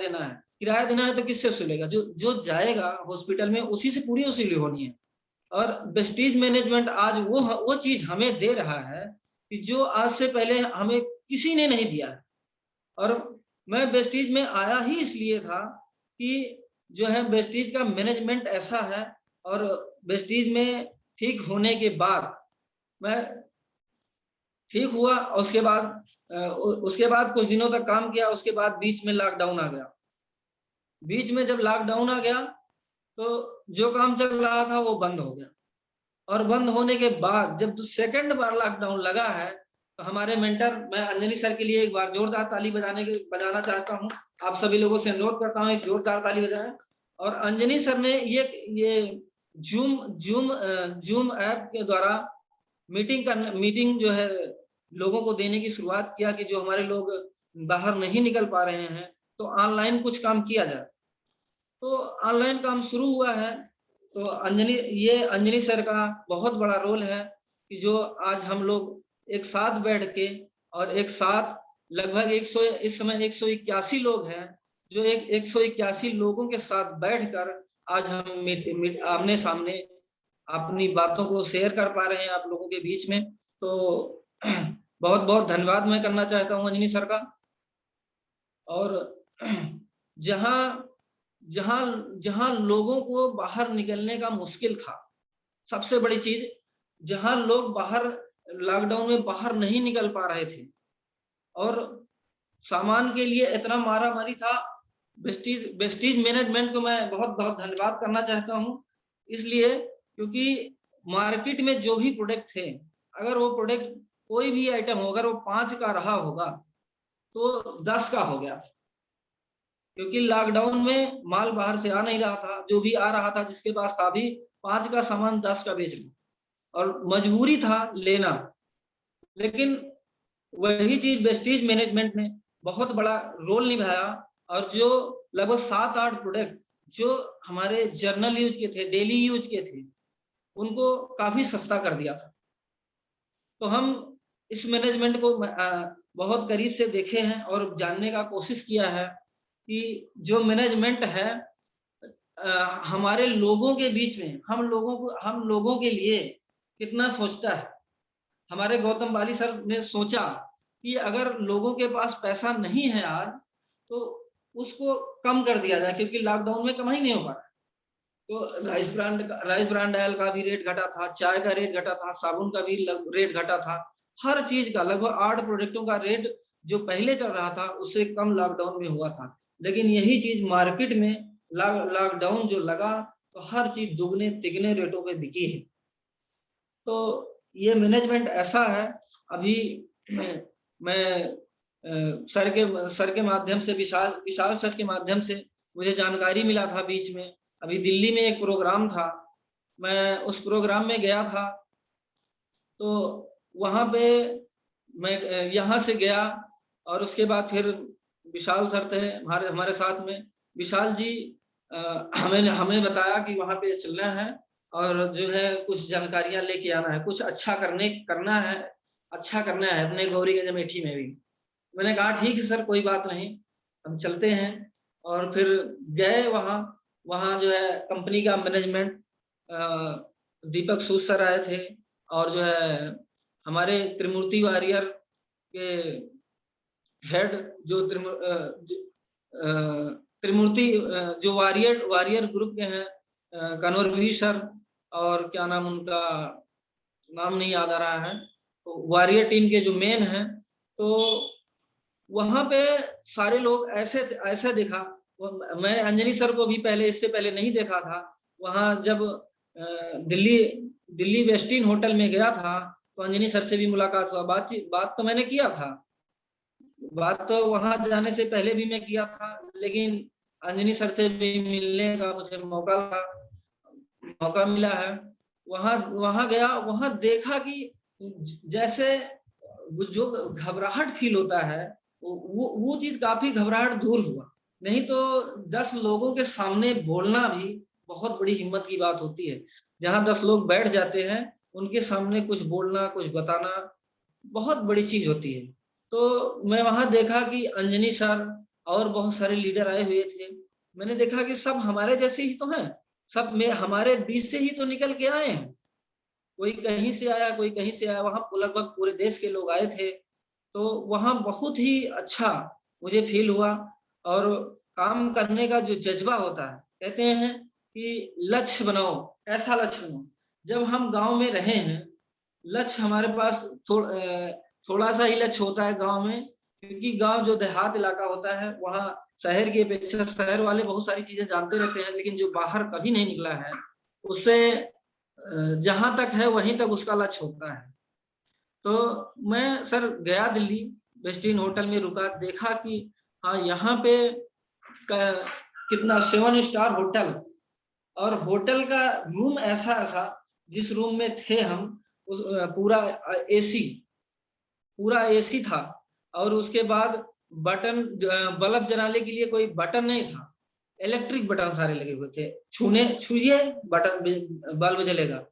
देना है तो किससे वसूलेगा? जो जाएगा हॉस्पिटल में उसी से पूरी वसूली होनी है। और वेस्टीज मैनेजमेंट आज वो चीज हमें दे रहा है कि जो आज से पहले हमें किसी ने नहीं दिया है। और मैं वेस्टीज में आया ही इसलिए था कि जो है वेस्टीज का मैनेजमेंट ऐसा है। और वेस्टीज में ठीक होने के बाद मैं ठीक हुआ। उसके बाद कुछ दिनों तक काम किया। उसके बाद बीच में लॉकडाउन आ गया। बीच में जब लॉकडाउन आ गया तो जो काम चल रहा था वो बंद हो गया। और बंद होने के बाद जब सेकंड बार लॉकडाउन लगा है तो हमारे मेंटर, मैं अंजनी सर के लिए एक बार जोरदार ताली बजाना चाहता हूँ। आप सभी लोगों से अनुरोध करता हूँ एक जोरदार ताली बजाएं। और अंजनी सर ने ये जूम ऐप के द्वारा मीटिंग जो है लोगों को देने की शुरुआत किया कि जो हमारे लोग बाहर नहीं निकल पा रहे हैं तो ऑनलाइन कुछ काम किया जाए। तो ऑनलाइन काम शुरू हुआ है। तो अंजनी सर का बहुत बड़ा रोल है कि जो आज हम लोग एक साथ बैठ के और एक साथ लगभग 100 इस समय 181 लोग हैं, जो 181 लोगों के साथ बैठकर आज हम आमने सामने अपनी बातों को शेयर कर पा रहे हैं आप लोगों के बीच में। तो बहुत बहुत धन्यवाद मैं करना चाहता हूँ अंजनी सर का। और जहाँ जहाँ जहाँ लोगों को बाहर निकलने का मुश्किल था, सबसे बड़ी चीज, जहाँ लोग बाहर लॉकडाउन में बाहर नहीं निकल पा रहे थे और सामान के लिए इतना मारा मारी था, वेस्टीज मैनेजमेंट को मैं बहुत बहुत धन्यवाद करना चाहता हूँ। इसलिए क्योंकि मार्केट में जो भी प्रोडक्ट थे, अगर वो प्रोडक्ट कोई भी आइटम हो, अगर वो 5 का रहा होगा तो 10 का हो गया, क्योंकि लॉकडाउन में माल बाहर से आ नहीं रहा था, जो भी आ रहा था जिसके पास था भी 5 का सामान 10 का बेच रहा, और मजबूरी था लेना। लेकिन वही चीज वेस्टीज मैनेजमेंट ने बहुत बड़ा रोल निभाया, और जो लगभग 7-8 प्रोडक्ट जो हमारे जर्नल यूज के थे, डेली यूज के थे, उनको काफी सस्ता कर दिया था। तो हम इस मैनेजमेंट को बहुत करीब से देखे हैं और जानने का कोशिश किया है कि जो मैनेजमेंट है हमारे लोगों के बीच में, हम लोगों के लिए कितना सोचता है। हमारे गौतम बाली सर ने सोचा कि अगर लोगों के पास पैसा नहीं है आज, तो उसको कम कर दिया जाए, क्योंकि लॉकडाउन में कमाई नहीं हो पा रहा। तो राइस ब्रांड ऑयल का भी रेट घटा था, चाय का रेट घटा था, साबुन का भी रेट घटा था। हर चीज का लगभग 8 प्रोडक्टों का रेट जो पहले चल रहा था उससे कम लॉकडाउन में हुआ था। लेकिन यही चीज मार्केट में लॉकडाउन जो लगा तो हर चीज दुगने तिगने रेटों पे बिकी है। तो ये मैनेजमेंट ऐसा है। अभी मैं सर के माध्यम से, विशाल सर के माध्यम से मुझे जानकारी मिला था बीच में, अभी दिल्ली में एक प्रोग्राम था, मैं उस प्रोग्राम में गया था। तो वहां पे मैं यहाँ से गया और उसके बाद फिर विशाल सर थे हमारे साथ में। विशाल जी हमें बताया कि वहां पे चलना है और जो है कुछ जानकारियां लेके आना है, कुछ अच्छा करना है अपने गौरीगंज अमेठी में भी। मैंने कहा ठीक है सर, कोई बात नहीं, हम चलते हैं। और फिर गए वहाँ जो है कंपनी का मैनेजमेंट, दीपक सूद सर आए थे, और जो है हमारे त्रिमूर्ति वॉरियर के हेड जो त्रिमूर्ति जो वॉरियर ग्रुप के हैं, कन्वरवीर सर, और क्या नाम उनका, नाम नहीं याद आ रहा है, तो वॉरियर टीम के जो मेन हैं। तो वहां पे सारे लोग ऐसे दिखा। मैं अंजनी सर को भी इससे पहले नहीं देखा था। वहां जब दिल्ली वेस्टिन होटल में गया था तो अंजनी सर से भी मुलाकात हुआ, बात तो मैंने किया था, बात तो वहां जाने से पहले भी मैं किया था, लेकिन अंजनी सर से भी मिलने का मुझे मौका मिला है। वहां वहां गया, वहां देखा कि जैसे जो घबराहट फील होता है, वो चीज काफी घबराहट दूर हुआ। नहीं तो 10 लोगों के सामने बोलना भी बहुत बड़ी हिम्मत की बात होती है। जहां 10 लोग बैठ जाते हैं, उनके सामने कुछ बोलना, कुछ बताना बहुत बड़ी चीज होती है। तो मैं वहां देखा कि अंजनी सर और बहुत सारे लीडर आए हुए थे। मैंने देखा कि सब हमारे जैसे ही तो हैं, सब में हमारे बीच से ही तो निकल के आए हैं। कोई कहीं से आया, कोई कहीं से आया, वहां लगभग पूरे देश के लोग आए थे। तो वहां बहुत ही अच्छा मुझे फील हुआ। और काम करने का जो जज्बा होता है, कहते हैं कि लक्ष्य बनाओ, ऐसा लक्ष्य बनाओ। जब हम गांव में रहे हैं, लक्ष्य हमारे पास थोड़ा सा ही लक्ष्य होता है गांव में, क्योंकि गांव जो देहात इलाका होता है, वहाँ शहर की अपेक्षा शहर वाले बहुत सारी चीजें जानते रहते हैं, लेकिन जो बाहर कभी नहीं निकला है उससे जहां तक है वहीं तक उसका लक्ष्य होता है। तो मैं सर गया दिल्ली, वेस्टिन होटल में रुका, देखा कि हाँ यहाँ पे कितना 7 स्टार होटल, और होटल का रूम ऐसा जिस रूम में थे हम, उस पूरा एसी था। और उसके बाद बल्ब जलाने के लिए कोई बटन नहीं था, इलेक्ट्रिक बटन सारे लगे हुए थे, छूइए बटन बल्ब जलेगा।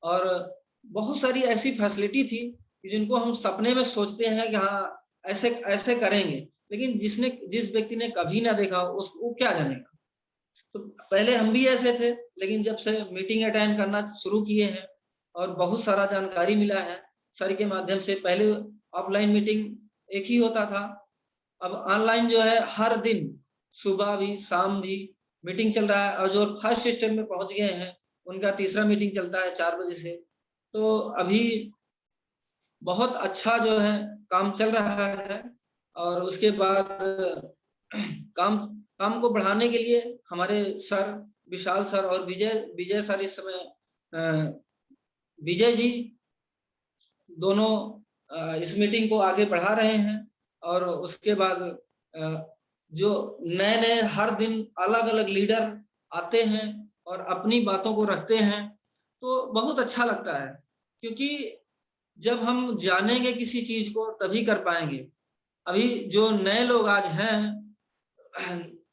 और बहुत सारी ऐसी फैसिलिटी थी कि जिनको हम सपने में सोचते हैं कि हाँ ऐसे ऐसे करेंगे, लेकिन जिस व्यक्ति ने कभी ना देखा उसको क्या जानेगा। तो पहले हम भी ऐसे थे, लेकिन जब से मीटिंग अटेंड करना शुरू किए हैं और बहुत सारा जानकारी मिला है सर के माध्यम से। पहले ऑफलाइन मीटिंग एक ही होता था, अब ऑनलाइन जो है हर दिन सुबह भी शाम भी मीटिंग चल रहा है। और जो फर्स्ट स्टेप में पहुंच गए हैं उनका तीसरा मीटिंग चलता है 4 बजे से। तो अभी बहुत अच्छा जो है काम चल रहा है। और उसके बाद काम काम को बढ़ाने के लिए हमारे सर विशाल सर और विजय सर इस समय विजय जी दोनों इस मीटिंग को आगे बढ़ा रहे हैं। और उसके बाद जो नए नए हर दिन अलग अलग लीडर आते हैं और अपनी बातों को रखते हैं, तो बहुत अच्छा लगता है। क्योंकि जब हम जानेंगे किसी चीज को तभी कर पाएंगे। अभी जो नए लोग आज हैं,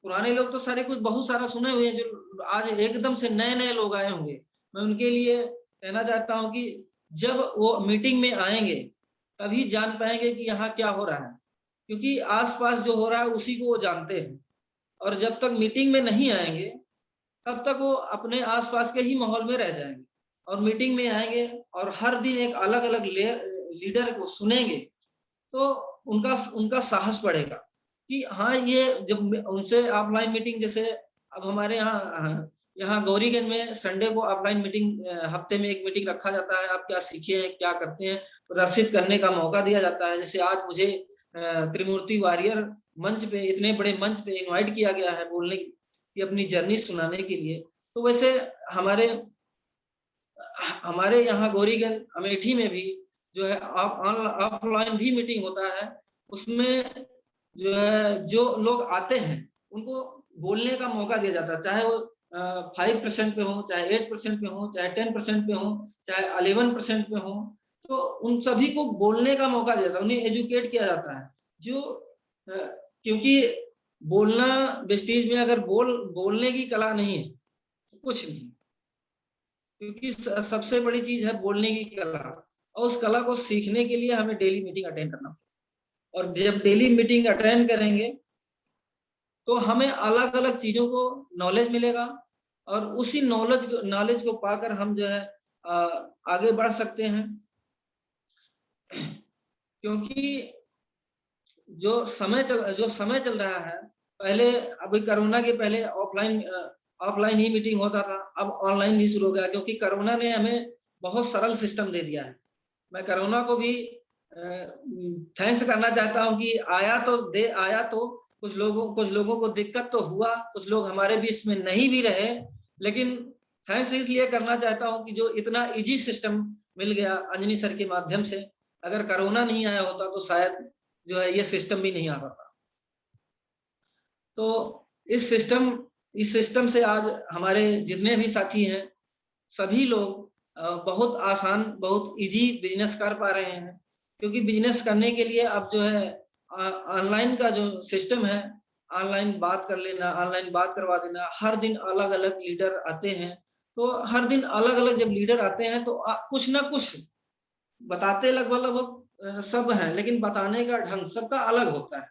पुराने लोग तो सारे कुछ बहुत सारा सुने हुए हैं, जो आज एकदम से नए नए लोग आए होंगे, मैं उनके लिए कहना चाहता हूँ कि जब वो मीटिंग में आएंगे तभी जान पाएंगे कि यहाँ क्या हो रहा है। क्योंकि आसपास जो हो रहा है उसी को वो जानते हैं, और जब तक मीटिंग में नहीं आएंगे तब तक वो अपने आसपास के ही माहौल में रह जाएंगे। और मीटिंग में आएंगे और हर दिन एक अलग अलग लीडर को सुनेंगे, तो उनका उनका साहस बढ़ेगा कि हाँ, ये जब उनसे ऑफलाइन मीटिंग, जैसे अब हमारे यहाँ गौरीगंज में संडे को ऑफलाइन मीटिंग, हफ्ते में एक मीटिंग रखा जाता है। आप क्या सीखे हैं, क्या करते हैं, प्रदर्शित करने का मौका दिया जाता है। जैसे आज मुझे त्रिमूर्ति वॉरियर मंच पे, इतने बड़े मंच पे इनवाइट किया गया है बोलने की, अपनी जर्नी सुनाने के लिए। तो वैसे हमारे हमारे यहाँ गौरीगंज अमेठी में भी जो है ऑफलाइन भी मीटिंग होता है। उसमें जो है जो लोग आते हैं उनको बोलने का मौका दिया जाता है, चाहे वो 5% पे हो, चाहे 8% पे हो, चाहे 10% पे हो, चाहे 11% पे हो, तो उन सभी को बोलने का मौका दिया जाता है, उन्हें एजुकेट किया जाता है। जो क्योंकि बोलना वेस्टीज में अगर बोलने की कला नहीं है तो कुछ नहीं। क्योंकि सबसे बड़ी चीज है बोलने की कला, और उस कला को सीखने के लिए हमें डेली मीटिंग अटेंड करना। और जब डेली मीटिंग अटेंड करेंगे तो हमें अलग अलग चीजों को नॉलेज मिलेगा, और उसी नॉलेज को पाकर हम जो है आगे बढ़ सकते हैं। क्योंकि जो समय चल रहा है, पहले अभी कोरोना के पहले ऑफलाइन ही मीटिंग होता था, अब ऑनलाइन भी शुरू हो गया। क्योंकि कोरोना ने हमें बहुत सरल सिस्टम दे दिया है। मैं कोरोना को भी थैंक्स करना चाहता हूं कि आया तो कुछ लोगों को दिक्कत तो हुआ, कुछ लोग हमारे बीच में नहीं भी रहे, लेकिन थैंक्स इसलिए करना चाहता हूं कि जो इतना इजी सिस्टम मिल गया अंजनी सर के माध्यम से। अगर कोरोना नहीं आया होता तो शायद जो है ये सिस्टम भी नहीं आ पाता। तो इस सिस्टम से आज हमारे जितने भी साथी हैं, सभी लोग बहुत आसान, बहुत इजी बिजनेस कर पा रहे हैं। क्योंकि बिजनेस करने के लिए अब जो है ऑनलाइन का जो सिस्टम है, ऑनलाइन बात कर लेना, ऑनलाइन बात करवा देना, हर दिन अलग अलग लीडर आते हैं। तो हर दिन अलग अलग जब लीडर आते हैं तो कुछ ना कुछ बताते लगभग सब हैं, लेकिन बताने का ढंग सबका अलग होता है।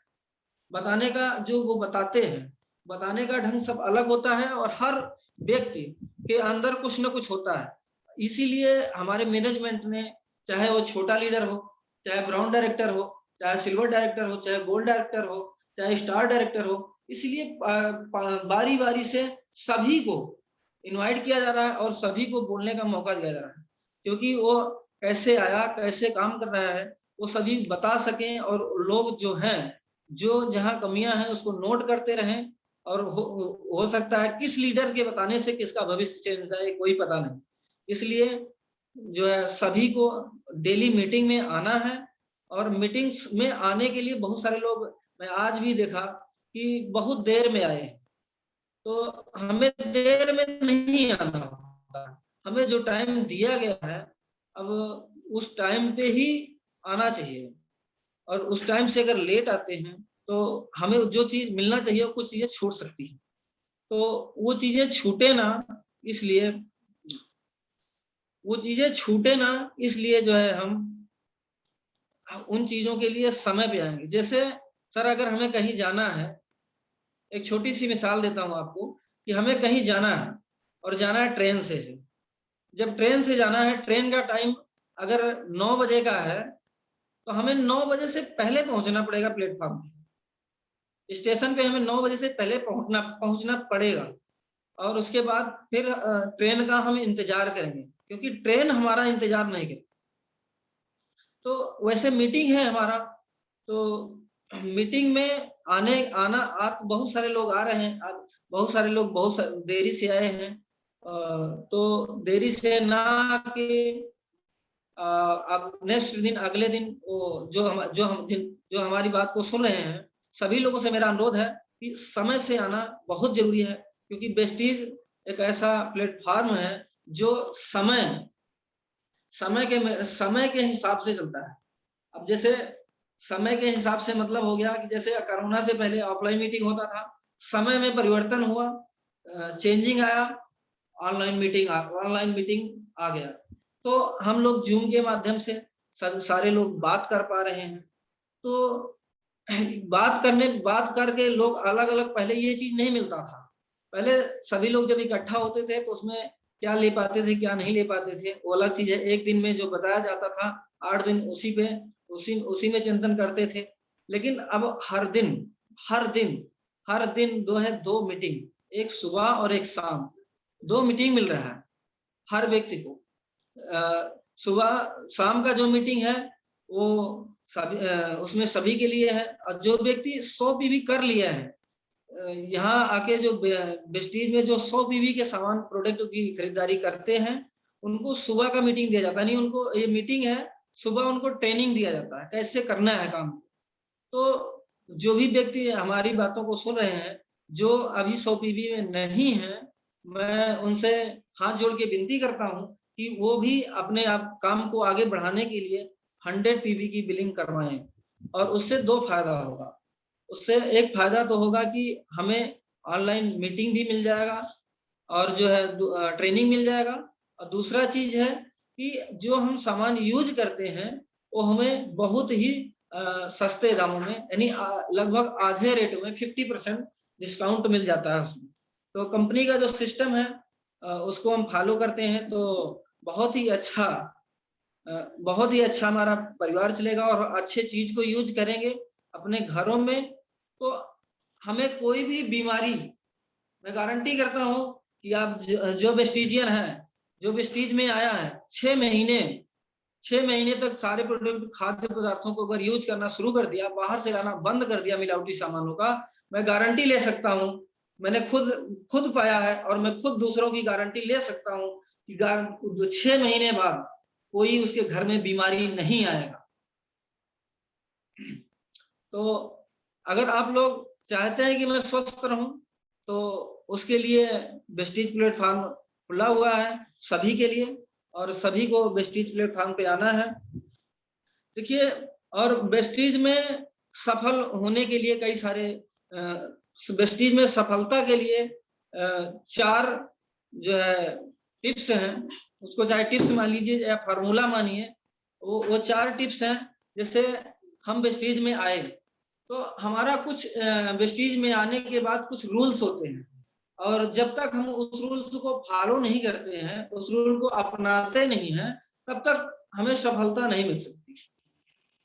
बताने का जो वो बताते हैं, बताने का ढंग सब अलग होता है, और हर व्यक्ति के अंदर कुछ ना कुछ होता है। इसीलिए हमारे मैनेजमेंट ने, चाहे वो छोटा लीडर हो, चाहे ब्राउन डायरेक्टर हो, चाहे सिल्वर डायरेक्टर हो, चाहे गोल्ड डायरेक्टर हो, चाहे स्टार डायरेक्टर हो, इसलिए बारी बारी से सभी को इनवाइट किया जा रहा है और सभी को बोलने का मौका दिया जा रहा है। क्योंकि वो कैसे आया, कैसे काम कर रहा है, वो सभी बता सकें, और लोग जो हैं, जो जहाँ कमियां हैं उसको नोट करते रहें। और हो सकता है किस लीडर के बताने से किसका भविष्य चेंज हो जाए, कोई पता नहीं। इसलिए जो है सभी को डेली मीटिंग में आना है। और मीटिंग्स में आने के लिए बहुत सारे लोग, मैं आज भी देखा कि बहुत देर में आए। तो हमें देर में नहीं आना होता, हमें जो टाइम दिया गया है अब उस टाइम पे ही आना चाहिए। और उस टाइम से अगर लेट आते हैं तो हमें जो चीज मिलना चाहिए कुछ चीजें छूट सकती है। तो वो चीजें छूटे ना, इसलिए जो है हम उन चीजों के लिए समय पे आएंगे। जैसे सर, अगर हमें कहीं जाना है, एक छोटी सी मिसाल देता हूं आपको, कि हमें कहीं जाना है और जाना है ट्रेन से है। जब ट्रेन से जाना है, ट्रेन का टाइम अगर 9 बजे का है, तो हमें 9 बजे से पहले पहुंचना पड़ेगा प्लेटफॉर्म पे। स्टेशन पे हमें 9 बजे से पहले पहुंचना पड़ेगा। और उसके बाद फिर ट्रेन का हम इंतजार करेंगे, क्योंकि ट्रेन हमारा इंतजार नहीं करेगी। तो वैसे मीटिंग है हमारा, तो मीटिंग में बहुत सारे लोग आ रहे हैं। बहुत सारे लोग देरी से आए हैं। तो देरी से ना आके अब नेक्स्ट दिन अगले दिन वो जो हमारी बात को सुन रहे हैं, सभी लोगों से मेरा अनुरोध है कि समय से आना बहुत जरूरी है, क्योंकि वेस्टीज एक ऐसा प्लेटफॉर्म है जो समय के हिसाब से चलता है। अब जैसे समय के हिसाब से मतलब हो गया कि जैसे कोरोना से पहले ऑफलाइन मीटिंग होता था, समय में परिवर्तन हुआ, चेंजिंग आया, ऑनलाइन मीटिंग आ गया। तो हम लोग जूम के माध्यम से सारे लोग बात कर पा रहे हैं। तो बात करके लोग अलग-अलग, पहले ये चीज नहीं मिलता था। पहले सभी लोग जब इकट्ठा होते थे तो उसमें क्या ले पाते थे, क्या नहीं ले पाते थे, वो अलग चीज है। एक दिन में जो बताया जाता था, 8 दिन उसी में चिंतन करते थे। लेकिन अब हर दिन 2 मीटिंग, एक सुबह और एक शाम, 2 मीटिंग मिल रहा है हर व्यक्ति को। सुबह शाम का जो मीटिंग है वो उसमें सभी के लिए है, और जो व्यक्ति 100 पीवी कर लिया है, यहाँ आके जो वेस्टीज में जो 100 पीवी के सामान प्रोडक्ट की खरीदारी करते हैं, उनको सुबह का मीटिंग दिया जाता है। नहीं, उनको ये मीटिंग है, सुबह उनको ट्रेनिंग दिया जाता है कैसे करना है काम। तो जो भी व्यक्ति हमारी बातों को सुन रहे हैं, जो अभी 100 पीवी में नहीं है, मैं उनसे हाथ जोड़ के विनती करता हूं कि वो भी अपने आप काम को आगे बढ़ाने के लिए 100 पीवी की बिलिंग करवाएं। और उससे 2 फायदा होगा। उससे एक फायदा तो होगा कि हमें ऑनलाइन मीटिंग भी मिल जाएगा, और जो है ट्रेनिंग मिल जाएगा। और दूसरा चीज है कि जो हम सामान यूज करते हैं वो हमें बहुत ही सस्ते दामों में, यानी लगभग आधे रेट में 50% डिस्काउंट मिल जाता है उसमें। तो कंपनी का जो सिस्टम है उसको हम फॉलो करते हैं, तो बहुत ही अच्छा हमारा परिवार चलेगा, और अच्छे चीज को यूज करेंगे अपने घरों में। तो हमें कोई भी बीमारी, मैं गारंटी करता हूं कि आप जो वेस्टीजियन है, जो वेस्टीज में आया है, 6 महीने तक सारे प्रोडक्ट, खाद्य पदार्थों को अगर यूज करना शुरू कर दिया, बाहर से लाना बंद कर दिया मिलावटी सामानों का, मैं गारंटी ले सकता हूं, मैंने खुद पाया है, और मैं खुद दूसरों की गारंटी ले सकता हूं कि 6 महीने बाद कोई उसके घर में बीमारी नहीं आएगा। तो अगर आप लोग चाहते हैं कि मैं स्वस्थ रहूं, तो उसके लिए वेस्टीज प्लेटफॉर्म खुला हुआ है सभी के लिए, और सभी को वेस्टीज प्लेटफॉर्म पे आना है। देखिए, और वेस्टीज में सफल होने के लिए कई सारे, वेस्टीज में सफलता के लिए 4 जो है टिप्स हैं, उसको चाहे टिप्स मान लीजिए या फार्मूला मानिए, वो 4 टिप्स हैं। जैसे हम वेस्टीज में आए तो हमारा कुछ वेस्टीज में आने के बाद कुछ रूल्स होते हैं, और जब तक हम उस रूल्स को फॉलो नहीं करते हैं, उस रूल को अपनाते नहीं हैं, तब तक हमें सफलता नहीं मिल सकती।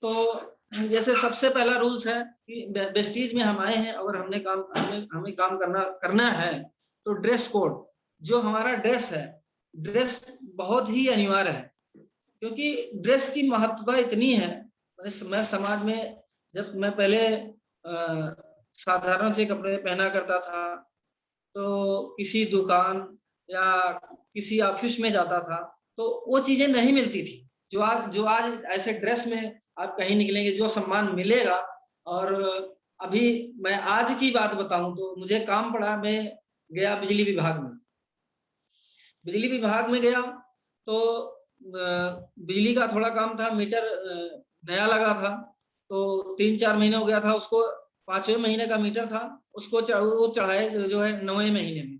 तो जैसे सबसे पहला रूल्स है कि वेस्टीज में हम आए हैं, अगर हमें काम करना है, तो ड्रेस कोड, जो हमारा ड्रेस है, ड्रेस बहुत ही अनिवार्य है, क्योंकि ड्रेस की महत्वता इतनी है। मैं समाज में, जब मैं पहले साधारण से कपड़े पहना करता था, तो किसी दुकान या किसी ऑफिस में जाता था तो वो चीजें नहीं मिलती थी जो आज ऐसे ड्रेस में आप कहीं निकलेंगे, जो सम्मान मिलेगा। और अभी मैं आज की बात बताऊं तो मुझे काम पड़ा, मैं गया बिजली विभाग में गया, तो बिजली का थोड़ा काम था, मीटर नया लगा था, तो 3-4 महीने हो गया था उसको, 5वें महीने का मीटर था, उसको वो चढ़ाए जो है 9वें महीने में।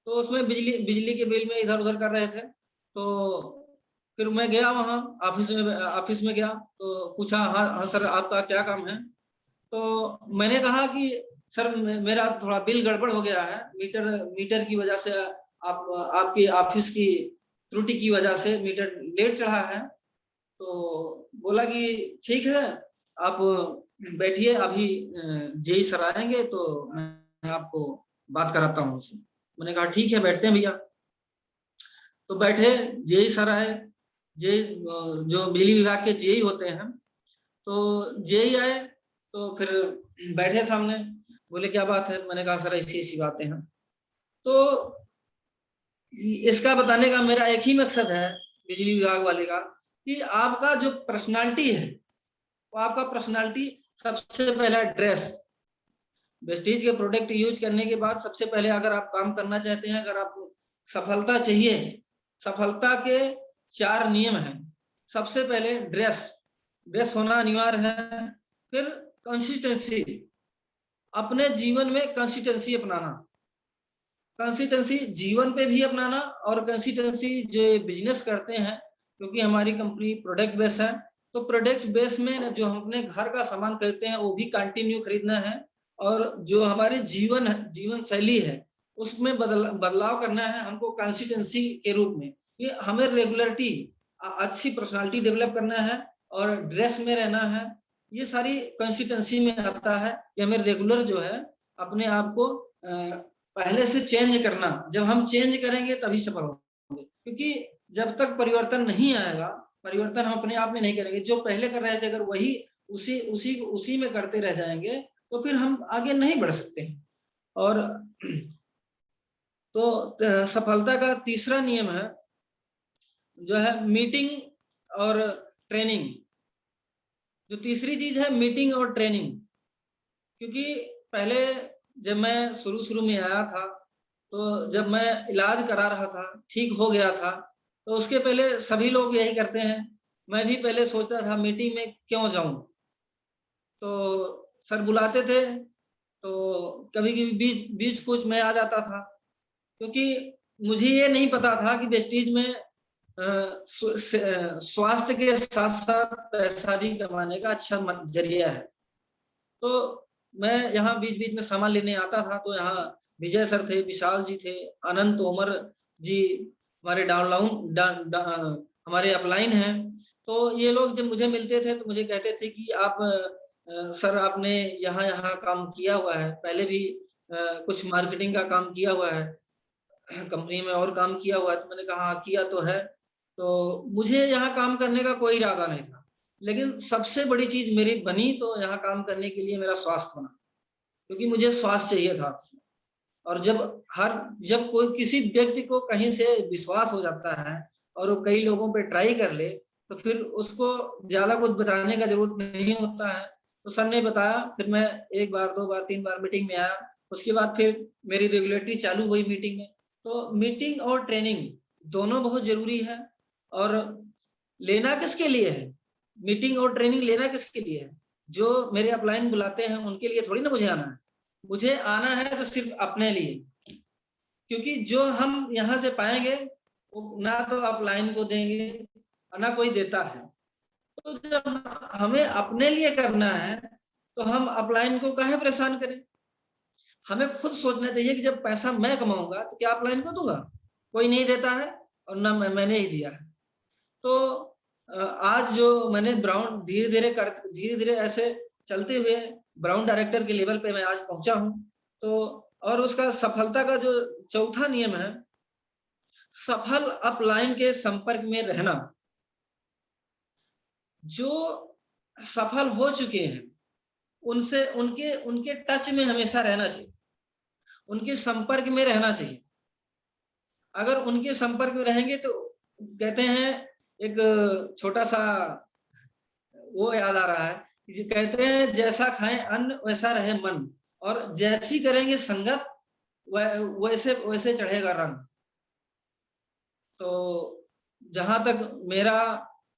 तो उसमें बिजली के बिल में इधर उधर कर रहे थे। तो फिर मैं गया वहां ऑफिस में गया, तो पूछा, हाँ सर, आपका क्या काम है? तो मैंने कहा कि सर, मेरा थोड़ा बिल गड़बड़ हो गया है, मीटर की वजह से, आपकी ऑफिस की त्रुटि की वजह से मीटर लेट चढ़ा है। तो बोला कि ठीक है, आप बैठिए, अभी जेई सर आएंगे तो मैं आपको बात कराता हूँ उससे। मैंने कहा ठीक है, बैठते हैं भैया। तो बैठे, जेई सर आए, जेई जो बिजली विभाग के जेई होते हैं, तो जेई आए, तो फिर बैठे सामने, बोले क्या बात है? मैंने कहा सर, ऐसी ऐसी बातें हैं। तो इसका बताने का मेरा एक ही मकसद है बिजली विभाग वाले का, कि आपका जो पर्सनालिटी है, वो आपका पर्सनालिटी सबसे पहला ड्रेस। वेस्टीज के प्रोडक्ट यूज करने के बाद सबसे पहले अगर आप काम करना चाहते हैं, अगर आपको सफलता चाहिए, सफलता के 4 नियम हैं। सबसे पहले ड्रेस होना अनिवार्य है। फिर कंसिस्टेंसी, अपने जीवन में कंसिस्टेंसी अपनाना, कंसिस्टेंसी जीवन पे भी अपनाना, और कंसिस्टेंसी जो बिजनेस करते हैं, क्योंकि हमारी कंपनी प्रोडक्ट बेस है, तो प्रोडक्ट बेस में जो हम अपने घर का सामान खरीदते हैं वो भी कंटिन्यू खरीदना है, और जो हमारे जीवन शैली है उसमें बदलाव करना है हमको कंसिस्टेंसी के रूप में। ये हमें रेगुलरिटी, अच्छी पर्सनालिटी डेवलप करना है और ड्रेस में रहना है। ये सारी कंसिस्टेंसी में आता है कि हमें रेगुलर जो है अपने आप को पहले से चेंज करना। जब हम चेंज करेंगे तभी सफल होंगे, क्योंकि जब तक परिवर्तन नहीं आएगा, परिवर्तन हम अपने आप में नहीं करेंगे, जो पहले कर रहे थे अगर वही उसी में करते रह जाएंगे तो फिर हम आगे नहीं बढ़ सकते हैं। और तो सफलता का तीसरा नियम है जो है मीटिंग और ट्रेनिंग। जो तीसरी चीज है मीटिंग और ट्रेनिंग, क्योंकि पहले जब मैं शुरू में आया था, तो जब मैं इलाज करा रहा था, ठीक हो गया था, तो उसके पहले सभी लोग यही करते हैं, मैं भी पहले सोचता था मीटिंग में क्यों जाऊं। तो सर बुलाते थे तो कभी कभी बीच कुछ मैं आ जाता था, क्योंकि मुझे ये नहीं पता था कि वेस्टीज में स्वास्थ्य के साथ साथ पैसा भी कमाने का अच्छा जरिया है। तो मैं यहाँ बीच बीच में सामान लेने आता था, तो यहाँ विजय सर थे, विशाल जी थे, अनंत तोमर जी हमारे हमारे अपलाइन हैं। तो ये लोग जब मुझे मिलते थे तो मुझे कहते थे कि आप सर आपने यहाँ काम किया हुआ है, पहले भी कुछ मार्केटिंग का काम किया हुआ है, कंपनी में और काम किया हुआ है। तो मैंने कहा हाँ किया तो है। तो मुझे यहाँ काम करने का कोई इरादा नहीं था, लेकिन सबसे बड़ी चीज मेरी बनी तो यहाँ काम करने के लिए मेरा स्वास्थ्य बना, क्योंकि मुझे स्वास्थ्य चाहिए था। और जब कोई किसी व्यक्ति को कहीं से विश्वास हो जाता है और वो कई लोगों पे ट्राई कर ले, तो फिर उसको ज्यादा कुछ बताने का जरूरत नहीं होता है। तो सर ने बताया, फिर मैं 1 बार 2 बार 3 बार मीटिंग में आया, उसके बाद फिर मेरी रेगुलरिटी चालू हुई मीटिंग में। तो मीटिंग और ट्रेनिंग दोनों बहुत जरूरी है। और लेना किसके लिए है, मीटिंग और ट्रेनिंग लेना किसके लिए है? जो मेरे अपलाइन बुलाते हैं उनके लिए थोड़ी ना मुझे आना है, मुझे आना है तो सिर्फ अपने लिए, क्योंकि जो हम यहाँ से पाएंगे वो ना तो अपलाइन को देंगे ना कोई देता है। तो जब हमें अपने लिए करना है तो हम अपलाइन को काहे परेशान करें? हमें खुद सोचना चाहिए कि जब पैसा मैं कमाऊंगा तो क्या अपलाइन को दूंगा? कोई नहीं देता है और ना मैंने ही दिया है। तो आज जो मैंने ब्राउन धीरे धीरे ऐसे चलते हुए ब्राउन डायरेक्टर के लेवल पे मैं आज पहुंचा हूं। तो और उसका सफलता का जो चौथा नियम है, सफल अपलाइन के संपर्क में रहना। जो सफल हो चुके हैं उनसे उनके उनके टच में हमेशा रहना चाहिए, उनके संपर्क में रहना चाहिए। अगर उनके संपर्क में रहेंगे तो कहते हैं, एक छोटा सा वो याद आ रहा है कि कहते हैं जैसा खाएं अन्न वैसा रहे मन, और जैसी करेंगे संगत वैसे वैसे चढ़ेगा रंग। तो जहां तक मेरा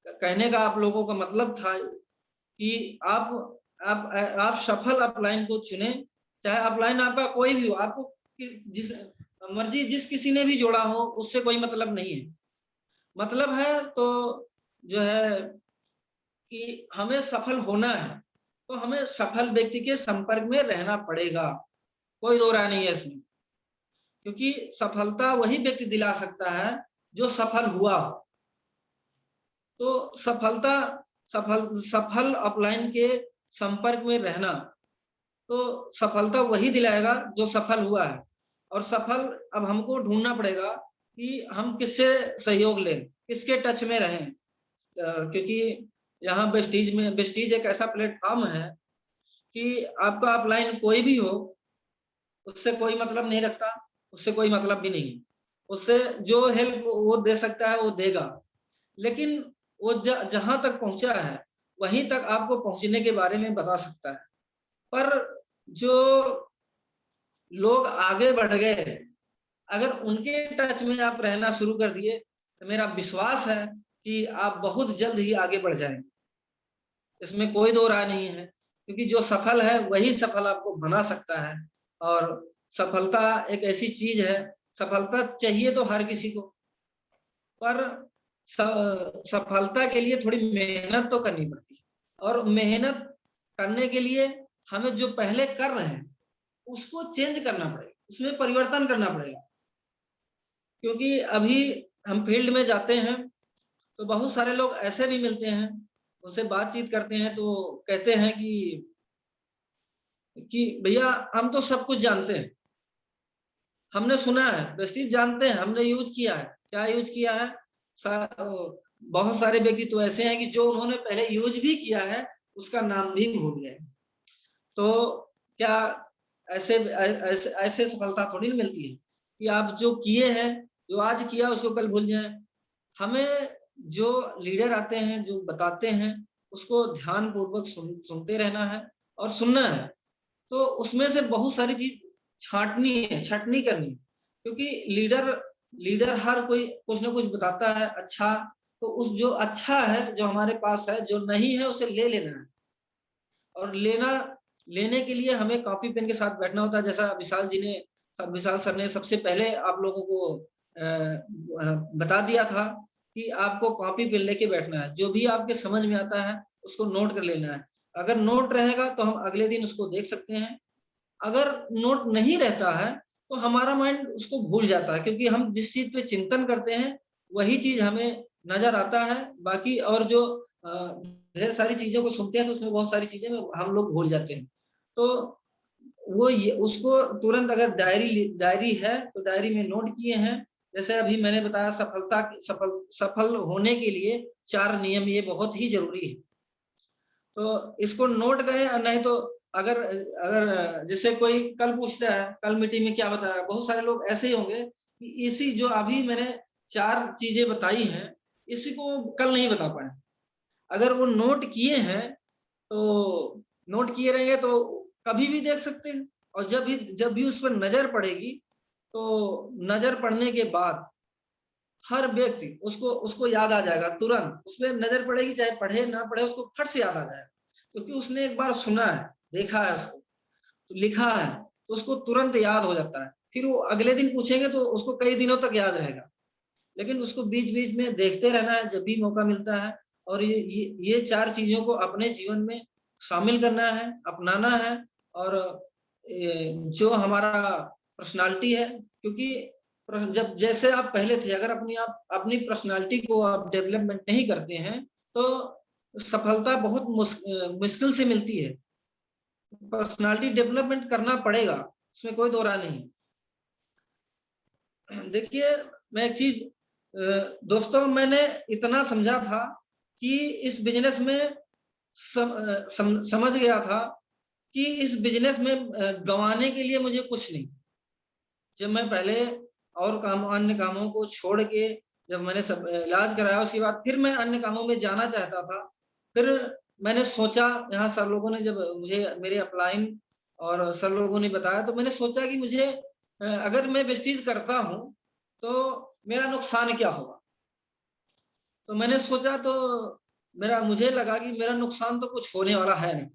कहने का आप लोगों का मतलब था कि आप सफल अपलाइन को चुने, चाहे अपलाइन आपका कोई भी हो, आपको जिस मर्जी जिस किसी ने भी जोड़ा हो उससे कोई मतलब नहीं है। मतलब है तो जो है कि हमें सफल होना है तो हमें सफल व्यक्ति के संपर्क में रहना पड़ेगा, कोई दो राय नहीं है इसमें। क्योंकि सफलता वही व्यक्ति दिला सकता है जो सफल हुआ हो। तो सफल अपलाइन के संपर्क में रहना, तो सफलता वही दिलाएगा जो सफल हुआ है। और सफल अब हमको ढूंढना पड़ेगा कि हम किससे सहयोग लें, किसके टच में रहें। क्योंकि यहाँ वेस्टीज एक ऐसा प्लेटफॉर्म है कि आपका अपलाइन कोई भी हो उससे कोई मतलब नहीं रखता, उससे कोई मतलब भी नहीं, उससे जो हेल्प वो दे सकता है वो देगा। लेकिन वो जहां तक पहुंचा है वहीं तक आपको पहुंचने के बारे में बता सकता है। पर जो लोग आगे बढ़ गए, अगर उनके टच में आप रहना शुरू कर दिए तो मेरा विश्वास है कि आप बहुत जल्द ही आगे बढ़ जाएंगे। इसमें कोई दो राय नहीं है, क्योंकि जो सफल है वही सफल आपको बना सकता है। और सफलता एक ऐसी चीज है, सफलता चाहिए तो हर किसी को, पर सफलता के लिए थोड़ी मेहनत तो करनी पड़ती है। और मेहनत करने के लिए हमें जो पहले कर रहे हैं उसको चेंज करना पड़ेगा, उसमें परिवर्तन करना पड़ेगा। क्योंकि अभी हम फील्ड में जाते हैं तो बहुत सारे लोग ऐसे भी मिलते हैं, उनसे बातचीत करते हैं तो कहते हैं कि भैया हम तो सब कुछ जानते हैं, हमने सुना है, प्रेस्टीज जानते हैं, हमने यूज किया है। क्या यूज किया है? बहुत सारे व्यक्ति तो ऐसे हैं कि जो उन्होंने पहले यूज भी किया है उसका नाम भी भूल गए। तो क्या ऐसे ऐसे ऐसे सफलता थोड़ी ना मिलती है कि आप जो किए हैं, जो आज किया उसको कल भूल जाएं। हमें जो लीडर आते हैं, जो बताते हैं, उसको ध्यान पूर्वक सुनते रहना है और सुनना है। तो उसमें से बहुत सारी चीज छाटनी करनी है। क्योंकि लीडर हर कोई कुछ ना कुछ बताता है अच्छा, तो उस जो अच्छा है जो हमारे पास है, जो नहीं है उसे ले लेना है। और लेने के लिए हमें कॉपी पेन के साथ बैठना होता है। जैसा विशाल सर ने सबसे पहले आप लोगों को बता दिया था कि आपको कॉपी पेन लेके बैठना है, जो भी आपके समझ में आता है उसको नोट कर लेना है। अगर नोट रहेगा तो हम अगले दिन उसको देख सकते हैं, अगर नोट नहीं रहता है तो हमारा माइंड उसको भूल जाता है, क्योंकि हम जिस चीज पे चिंतन करते हैं वही चीज हमें नजर आता है। बाकी और जो ढेर सारी चीजों को सुनते हैं तो उसमें बहुत सारी चीजें हम लोग भूल जाते हैं। तो वो उसको तुरंत, अगर डायरी है तो डायरी में नोट किए हैं। जैसे अभी मैंने बताया, सफल होने के लिए 4 नियम, ये बहुत ही जरूरी है। तो इसको नोट करें। नहीं तो अगर अगर जैसे कोई कल पूछता है, कल मीटिंग में क्या बताया, बहुत सारे लोग ऐसे ही होंगे कि इसी जो अभी मैंने 4 चीजें बताई हैं इसी को कल नहीं बता पाए। अगर वो नोट किए हैं तो नोट किए रहेंगे तो कभी भी देख सकते हैं। और जब भी उस पर नजर पड़ेगी तो नजर पड़ने के बाद हर व्यक्ति उसको उसको याद आ जाएगा तुरंत। उसमें नजर पड़ेगी, चाहे पढ़े ना पढ़े, उसको फट से याद आ जाएगा, क्योंकि उसने एक बार सुना है, देखा है, उसको तो लिखा है, तो उसको तुरंत याद हो जाता है। फिर वो अगले दिन पूछेंगे तो उसको कई दिनों तक याद रहेगा। लेकिन उसको बीच बीच में देखते रहना है जब भी मौका मिलता है। और ये 4 चीजों को अपने जीवन में शामिल करना है, अपनाना है। और जो हमारा पर्सनालिटी है, क्योंकि जब जैसे आप पहले थे, अगर अपनी पर्सनालिटी को आप डेवलपमेंट नहीं करते हैं तो सफलता बहुत मुश्किल से मिलती है। पर्सनालिटी डेवलपमेंट करना पड़ेगा, उसमें कोई दो राय नहीं। देखिए, मैं एक चीज दोस्तों, मैंने इतना समझा था कि इस बिजनेस में समझ गया था कि इस बिजनेस में गंवाने के लिए मुझे कुछ नहीं। जब मैं पहले और अन्य कामों को छोड़ के जब मैंने सब इलाज कराया, उसके बाद फिर मैं अन्य कामों में जाना चाहता था। फिर मैंने सोचा, यहाँ सर लोगों ने जब मुझे मेरे अपलाइन और सर लोगों ने बताया, तो मैंने सोचा कि मुझे अगर मैं वेस्टीज करता हूँ तो मेरा नुकसान क्या होगा। तो मैंने सोचा, तो मुझे लगा कि मेरा नुकसान तो कुछ होने वाला है नहीं।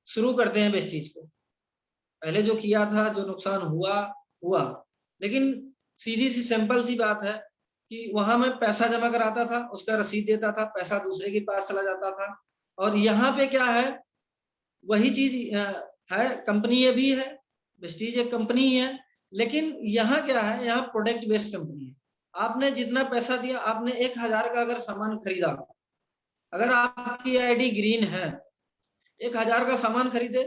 शुरू करते हैं वेस्टीज को। पहले जो किया था, जो नुकसान हुआ हुआ, लेकिन सीधी सी सिंपल सी बात है कि वहां मैं पैसा जमा कराता था, उसका रसीद देता था, पैसा दूसरे के पास चला जाता था। और यहाँ पे क्या है, वही चीज है, कंपनी ये भी है, वेस्टीज एक कंपनी ही है। लेकिन यहाँ क्या है, यहाँ प्रोडक्ट बेस्ड कंपनी है। आपने जितना पैसा दिया, आपने 1000 का अगर सामान खरीदा, अगर आपकी आईडी ग्रीन है, 1000 का सामान खरीदे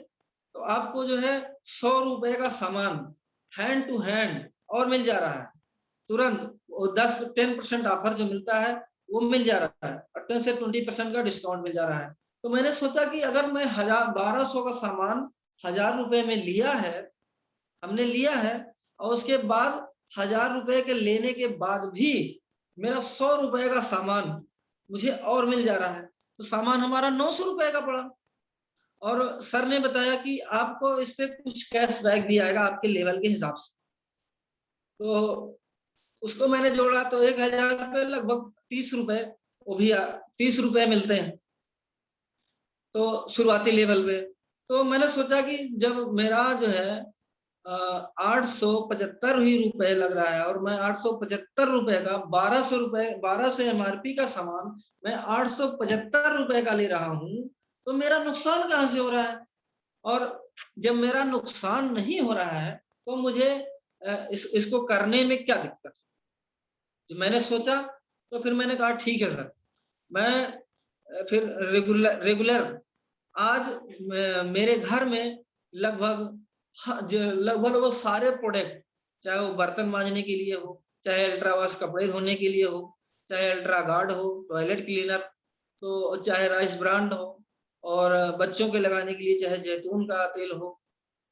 तो आपको जो है 100 रुपए का सामान हैंड टू हैंड और मिल जा रहा है तुरंत। 10% ऑफर जो मिलता है वो मिल जा रहा है, 18 से 20% का डिस्काउंट मिल जा रहा है। तो मैंने सोचा कि अगर मैं 1200 का सामान 1000 रुपए में लिया है, हमने लिया है, और उसके बाद 1000 रुपए के लेने के बाद भी मेरा 100 रुपए का सामान मुझे और मिल जा रहा है। तो सामान हमारा 900 रुपए का पड़ा, और सर ने बताया कि आपको इस पे कुछ कैशबैक भी आएगा आपके लेवल के हिसाब से। तो उसको मैंने जोड़ा तो 1000 रुपये लगभग 30 रुपए, वो भी 30 रुपए मिलते हैं तो शुरुआती लेवल पे। तो मैंने सोचा कि जब मेरा जो है 875 ही रुपए लग रहा है, और मैं 875 रुपए का 1200 रुपए 1200 एमआरपी का सामान मैं 875 रुपए का ले रहा हूँ, तो मेरा नुकसान कहाँ से हो रहा है? और जब मेरा नुकसान नहीं हो रहा है तो मुझे इसको करने में क्या दिक्कत? तो मैंने सोचा, तो फिर मैंने कहा ठीक है सर, मैं फिर रेगुलर आज मेरे घर में लगभग वो सारे प्रोडक्ट, चाहे वो बर्तन मांजने के लिए हो, चाहे अल्ट्रा वॉश कपड़े धोने के लिए हो, चाहे अल्ट्रा गार्ड हो, टॉयलेट क्लीनर, तो चाहे राइस ब्रांड हो, और बच्चों के लगाने के लिए चाहे जैतून का तेल हो,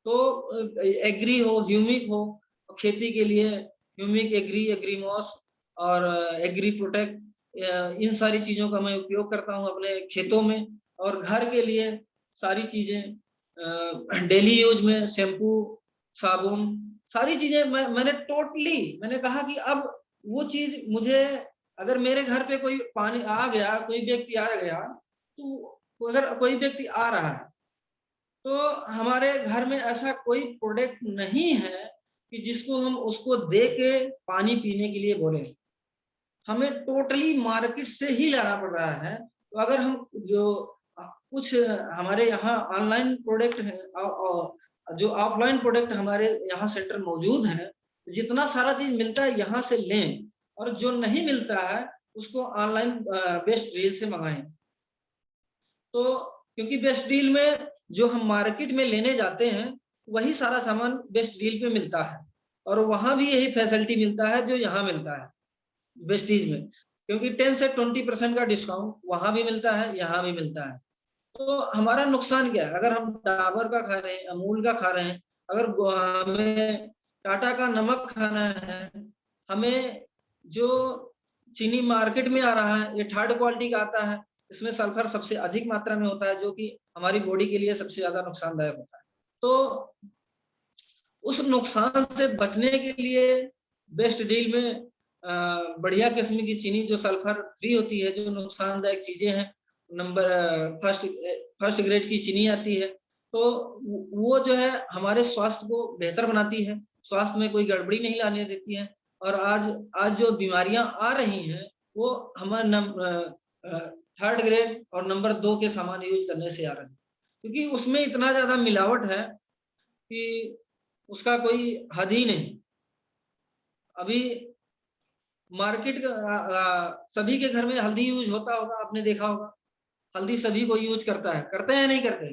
तो एग्री हो, ह्यूमिक हो, खेती के लिए ह्यूमिक, एग्रीमॉस और एग्री प्रोटेक्ट, इन सारी चीजों का मैं उपयोग करता हूँ अपने खेतों में। और घर के लिए सारी चीजें डेली यूज में शैम्पू, साबुन, सारी चीजें मैंने कहा कि अब वो चीज मुझे, अगर मेरे घर पे कोई पानी आ गया, कोई व्यक्ति आ गया, तो अगर कोई व्यक्ति आ रहा है तो हमारे घर में ऐसा कोई प्रोडक्ट नहीं है कि जिसको हम उसको दे के पानी पीने के लिए बोले। हमें टोटली मार्केट से ही लाना पड़ रहा है। तो अगर हम जो कुछ हमारे यहाँ ऑनलाइन प्रोडक्ट है, जो ऑफलाइन प्रोडक्ट हमारे यहाँ सेंटर मौजूद है, जितना सारा चीज मिलता है यहाँ से लें, और जो नहीं मिलता है उसको ऑनलाइन बेस्ट डील से मंगाएं। तो क्योंकि बेस्ट डील में जो हम मार्केट में लेने जाते हैं वही सारा सामान बेस्ट डील पे मिलता है, और वहां भी यही फैसिलिटी मिलता है जो यहाँ मिलता है वेस्टीज में, क्योंकि 10 से 20% का डिस्काउंट वहां भी मिलता है, यहाँ भी मिलता है। तो हमारा नुकसान क्या है? अगर हम डाबर का खा रहे हैं, अमूल का खा रहे हैं, अगर हमें टाटा का नमक खाना है, हमें जो चीनी मार्केट में आ रहा है ये थर्ड क्वालिटी का आता है, इसमें सल्फर सबसे अधिक मात्रा में होता है, जो कि हमारी बॉडी के लिए सबसे ज्यादा नुकसानदायक होता है। तो उस नुकसान से बचने के लिए बेस्ट डील में बढ़िया किस्म की चीनी जो सल्फर फ्री होती है, जो नुकसानदायक चीजें हैं, नंबर फर्स्ट ग्रेड की चीनी आती है, तो वो जो है हमारे स्वास्थ्य को बेहतर बनाती है, स्वास्थ्य में कोई गड़बड़ी नहीं लाने देती है। और आज जो बीमारियां आ रही हैं वो हमारे थर्ड ग्रेड और नंबर 2 के सामान यूज करने से आ रही है, क्योंकि उसमें इतना ज्यादा मिलावट है कि उसका कोई हद ही नहीं। अभी मार्केट सभी के घर में हल्दी यूज होता होगा, आपने देखा होगा, हल्दी सभी को यूज करता है, करते हैं नहीं करते?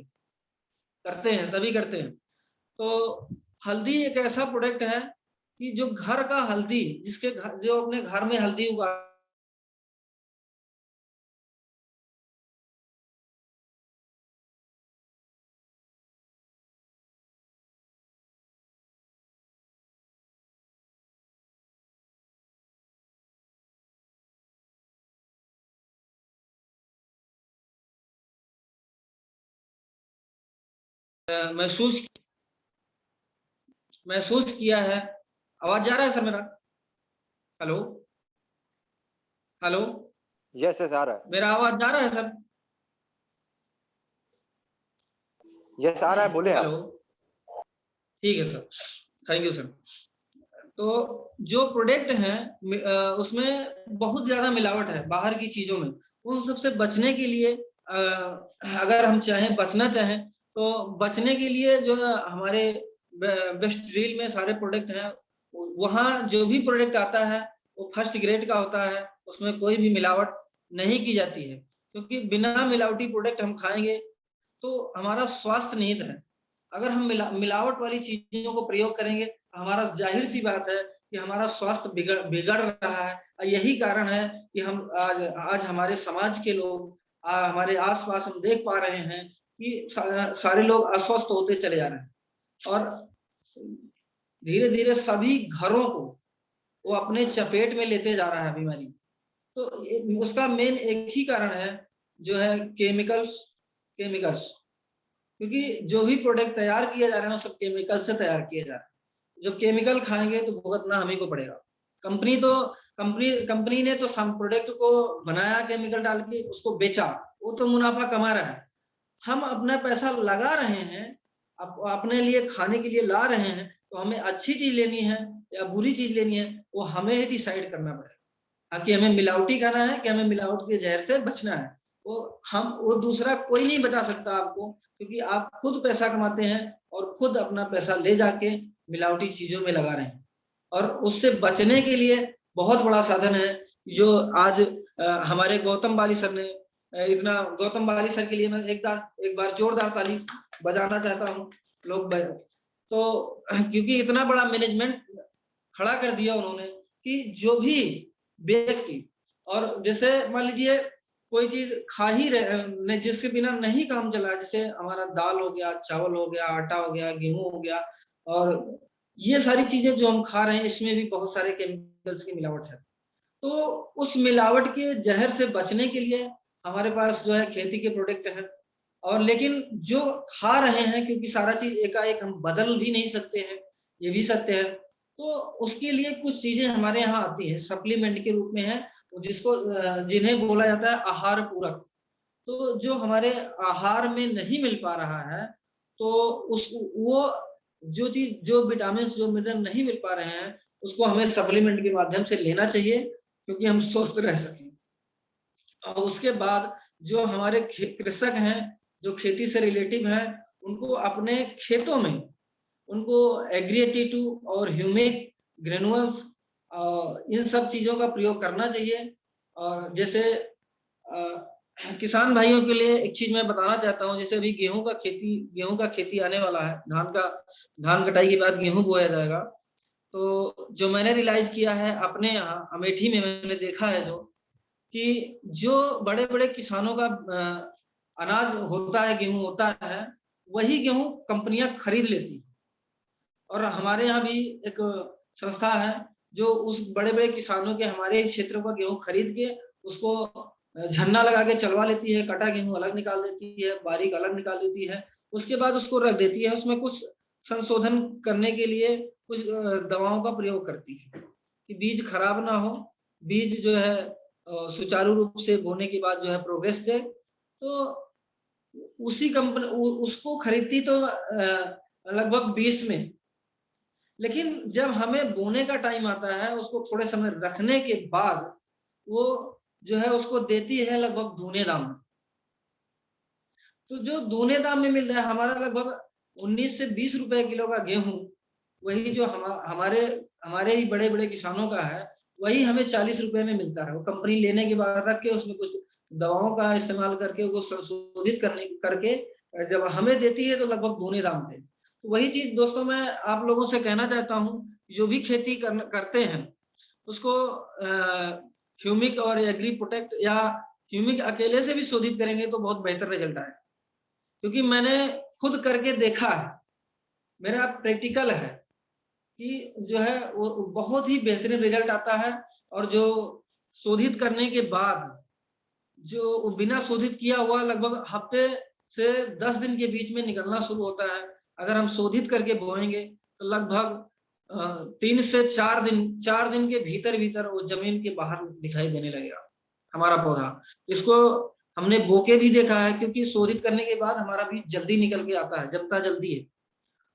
करते हैं, सभी करते हैं। तो हल्दी एक ऐसा प्रोडक्ट है कि जो घर का हल्दी, जिसके घर, जो अपने घर में हल्दी उगा, महसूस महसूस किया है। आवाज जा रहा है सर मेरा? हेलो हेलो, यस यस आ रहा है। मेरा आवाज जा रहा है सर? यस आ रहा है, बोले हेलो, आप। ठीक है सर, थैंक यू सर। तो जो प्रोडक्ट हैं उसमें बहुत ज्यादा मिलावट है बाहर की चीजों में, उन सबसे बचने के लिए अगर हम चाहें, बचना चाहें, तो बचने के लिए जो है हमारे बेस्ट डील में सारे प्रोडक्ट हैं, वहाँ जो भी प्रोडक्ट आता है वो फर्स्ट ग्रेड का होता है, उसमें कोई भी मिलावट नहीं की जाती है, क्योंकि बिना मिलावटी प्रोडक्ट हम खाएंगे तो हमारा स्वास्थ्य निहित है। अगर हम मिलावट वाली चीजों को प्रयोग करेंगे, हमारा जाहिर सी बात है कि हमारा स्वास्थ्य बिगड़ रहा है। और यही कारण है कि हम आज हमारे समाज के लोग, हमारे आसपास हम देख पा रहे हैं कि सारे लोग अस्वस्थ होते चले जा रहे हैं, और धीरे धीरे सभी घरों को वो अपने चपेट में लेते जा रहा है बीमारी। तो उसका मेन एक ही कारण है, जो है केमिकल्स। क्योंकि जो भी प्रोडक्ट तैयार किया जा रहा है वो सब केमिकल से तैयार किया जा रहा है। जब केमिकल खाएंगे तो भुगतना हम ही को पड़ेगा। कंपनी ने तो सम प्रोडक्ट को बनाया केमिकल डाल के, उसको बेचा, वो तो मुनाफा कमा रहा है। हम अपना पैसा लगा रहे हैं, अपने लिए खाने के लिए ला रहे हैं, तो हमें अच्छी चीज लेनी है या बुरी चीज लेनी है वो हमें ही डिसाइड करना पड़ेगा। कि हमें मिलावटी खाना है कि हमें मिलावट के जहर से बचना है, वो दूसरा कोई नहीं बता सकता आपको, क्योंकि आप खुद पैसा कमाते हैं और खुद अपना पैसा ले जाके मिलावटी चीजों में लगा रहे हैं। और उससे बचने के लिए बहुत बड़ा साधन है जो आज हमारे गौतम बाली सर ने इतना, गौतम बाली सर के लिए मैं एक बार जोरदार ताली बजाना चाहता हूँ लोग। तो क्योंकि इतना बड़ा मैनेजमेंट खड़ा कर दिया उन्होंने कि जो भी व्यक्ति, और जैसे मान लीजिए कोई चीज खा ही रहे, जिसके बिना नहीं काम चला, जैसे हमारा दाल हो गया, चावल हो गया, आटा हो गया, गेहूं हो गया, और ये सारी चीजें जो हम खा रहे हैं इसमें भी बहुत सारे केमिकल्स की मिलावट है। तो उस मिलावट के जहर से बचने के लिए हमारे पास जो है खेती के प्रोडक्ट है। और लेकिन जो खा रहे हैं, क्योंकि सारा चीज एकाएक हम बदल भी नहीं सकते हैं, ये भी सत्य है, तो उसके लिए कुछ चीजें हमारे यहाँ आती है, सप्लीमेंट के रूप में है, जिसको जिन्हें बोला जाता है आहार पूरक। तो जो हमारे आहार में नहीं मिल पा रहा है, तो वो जो चीज, जो विटामिन, जो मिनरल नहीं मिल पा रहे हैं, उसको हमें सप्लीमेंट के माध्यम से लेना चाहिए, क्योंकि हम स्वस्थ रह सकें। और उसके बाद जो हमारे कृषक हैं, जो खेती से रिलेटिव हैं, उनको अपने खेतों में उनको एग्री82 और ह्यूमिक ग्रेनुअल्स इन सब चीजों का प्रयोग करना चाहिए। और जैसे किसान भाइयों के लिए एक चीज मैं बताना चाहता हूँ, जैसे अभी गेहूं का खेती आने वाला है, धान कटाई के बाद गेहूं बोया जाएगा। तो जो मैंने रियलाइज किया है अपने यहाँ अमेठी में, मैंने देखा है कि जो बड़े बड़े किसानों का अनाज होता है, गेहूं होता है, वही गेहूं कंपनियां खरीद लेती है। और हमारे यहाँ भी एक संस्था है जो उस बड़े बड़े किसानों के, हमारे क्षेत्रों का गेहूं खरीद के उसको झन्ना लगा के चलवा लेती है, कटा गेहूं अलग निकाल देती है, बारीक अलग निकाल देती है, उसके बाद उसको रख देती है। उसमें कुछ संशोधन करने के लिए कुछ दवाओं का प्रयोग करती है कि बीज खराब ना हो, बीज जो है सुचारू रूप से बोने के बाद जो है प्रोग्रेस दे। तो उसी कंपनी उसको खरीदती तो लगभग 20 में, लेकिन जब हमें बोने का टाइम आता है, उसको थोड़े समय रखने के बाद वो जो है उसको देती है लगभग दूने दाम में। तो जो दूने दाम में मिल रहा है, हमारा लगभग 19 से 20 रुपए किलो का गेहूं, वही जो हमारे ही बड़े बड़े किसानों का है, वही हमें 40 रुपए में मिलता है। वो कंपनी लेने के बाद रख के उसमें कुछ दवाओं का इस्तेमाल करके वो संशोधित करके जब हमें देती है तो लगभग दूने दाम पे। तो वही चीज दोस्तों मैं आप लोगों से कहना चाहता हूँ, जो भी खेती करते हैं उसको ह्यूमिक और एग्री प्रोटेक्ट या ह्यूमिक अकेले से भी शोधित करेंगे तो बहुत बेहतर रिजल्ट आएगा। क्योंकि मैंने खुद करके देखा है, मेरा प्रैक्टिकल है कि जो है वो बहुत ही बेहतरीन रिजल्ट आता है। और जो शोधित करने के बाद जो बिना शोधित किया हुआ लगभग हफ्ते से 10 दिन के बीच में निकलना शुरू होता है। अगर हम शोधित करके बोएंगे तो लगभग 3 से 4 दिन के भीतर वो जमीन के बाहर दिखाई देने लगेगा हमारा पौधा। इसको हमने बोके भी देखा है, क्योंकि शोधित करने के बाद हमारा बीज जल्दी निकल के आता है, जमता जल्दी है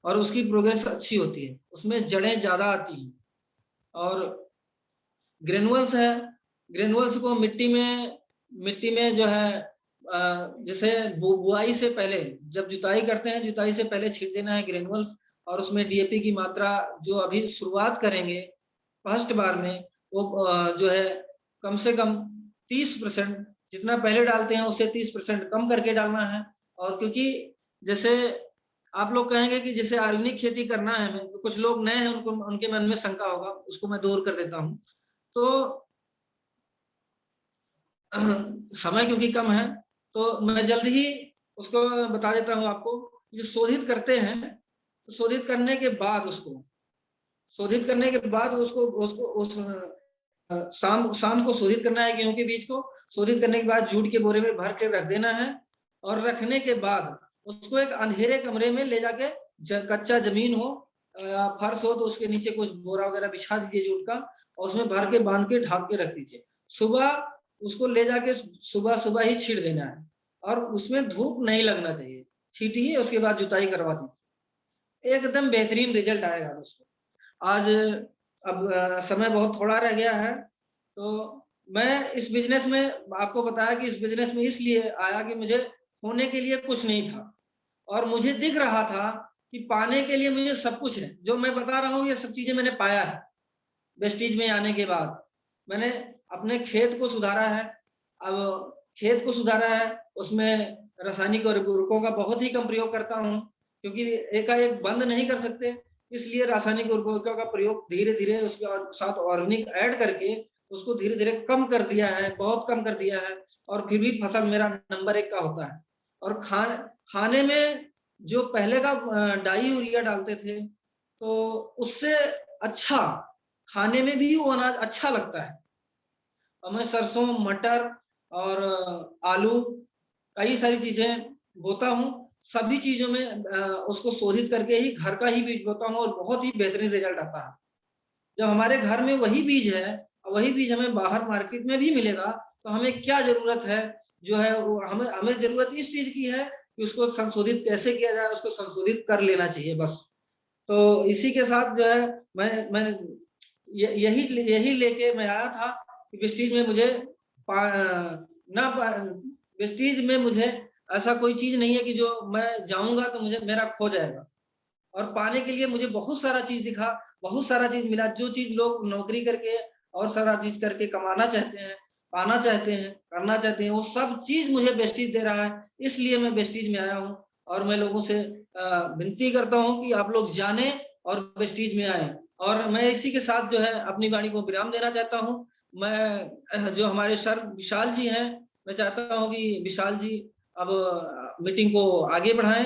और उसकी प्रोग्रेस अच्छी होती है, उसमें जड़ें ज्यादा आती हैं। और ग्रेनुअल्स है, ग्रेनुअल्स को मिट्टी में जो है जैसे बुआई से पहले जब जुताई करते हैं, जुताई से पहले छीट देना है ग्रेनुअल्स। और उसमें डीएपी की मात्रा जो अभी शुरुआत करेंगे फर्स्ट बार में, वो जो है कम से कम 30%, जितना पहले डालते हैं उससे 30% कम करके डालना है। और क्योंकि जैसे आप लोग कहेंगे कि जैसे ऑर्गेनिक खेती करना है, तो कुछ लोग नए हैं, उनके मन में शंका होगा, उसको मैं दूर कर देता हूँ। तो समय क्योंकि कम है तो मैं जल्द ही उसको बता देता हूँ आपको। जो शोधित करते हैं, तो शोधित करने के बाद उसको उस शाम शाम को शोधित करना है गेहूं के बीज को। शोधित करने के बाद जूट के बोरे में भर के रख देना है और रखने के बाद उसको एक अंधेरे कमरे में ले जाके कच्चा जमीन हो, फर्श हो तो उसके नीचे कुछ बोरा वगैरह बिछा दीजिए जूट का और उसमें भर के बांध के ढक के रख दीजिए। सुबह उसको ले जाके सुबह सुबह ही छींट देना है और उसमें धूप नहीं लगना चाहिए। छींटिए उसके बाद जुताई करवा दीजिए, एकदम बेहतरीन रिजल्ट आएगा दोस्तों। आज अब समय बहुत थोड़ा रह गया है, तो मैं इस बिजनेस में आपको बताया कि इस बिजनेस में इसलिए आया कि मुझे होने के लिए कुछ नहीं था और मुझे दिख रहा था कि पाने के लिए मुझे सब कुछ है। जो मैं बता रहा हूँ ये सब चीजें मैंने पाया है वेस्टीज में आने के बाद। मैंने अपने खेत को सुधारा है। अब खेत को सुधारा है, उसमें रासायनिक उर्वरकों का बहुत ही कम प्रयोग करता हूँ क्योंकि एकाएक बंद नहीं कर सकते, इसलिए रासायनिक उर्वरकों का प्रयोग धीरे धीरे उसके साथ ऑर्गेनिक ऐड करके उसको धीरे धीरे कम कर दिया है, बहुत कम कर दिया है और फिर भी फसल मेरा नंबर 1 का होता है। और खाने में जो पहले का डाई यूरिया डालते थे तो उससे अच्छा खाने में भी वो अनाज अच्छा लगता है। और मैं सरसों, मटर और आलू कई सारी चीजें बोता हूँ। सभी चीजों में उसको शोधित करके ही घर का ही बीज बोता हूँ और बहुत ही बेहतरीन रिजल्ट आता है। जब हमारे घर में वही बीज है, वही बीज हमें बाहर मार्केट में भी मिलेगा तो हमें क्या जरूरत है, जो है वो हमें जरूरत इस चीज की है कि उसको संशोधित कैसे किया जाए, उसको संशोधित कर लेना चाहिए बस। तो इसी के साथ जो है मैं यही लेके मैं आया था कि वेस्टीज में मुझे वेस्टीज में मुझे ऐसा कोई चीज नहीं है कि जो मैं जाऊंगा तो मुझे मेरा खो जाएगा। और पाने के लिए मुझे बहुत सारा चीज दिखा, बहुत सारा चीज मिला। जो चीज लोग नौकरी करके और सारा चीज करके कमाना चाहते हैं, पाना चाहते हैं, करना चाहते हैं, वो सब चीज मुझे वेस्टीज दे रहा है। इसलिए मैं वेस्टीज में आया हूँ और मैं लोगों से विनती करता हूँ कि आप लोग जाने और वेस्टीज में आए। और मैं इसी के साथ जो है अपनी वाणी को विराम देना चाहता हूँ। मैं जो हमारे सर विशाल जी हैं, मैं चाहता हूँ कि विशाल जी अब मीटिंग को आगे बढ़ाएं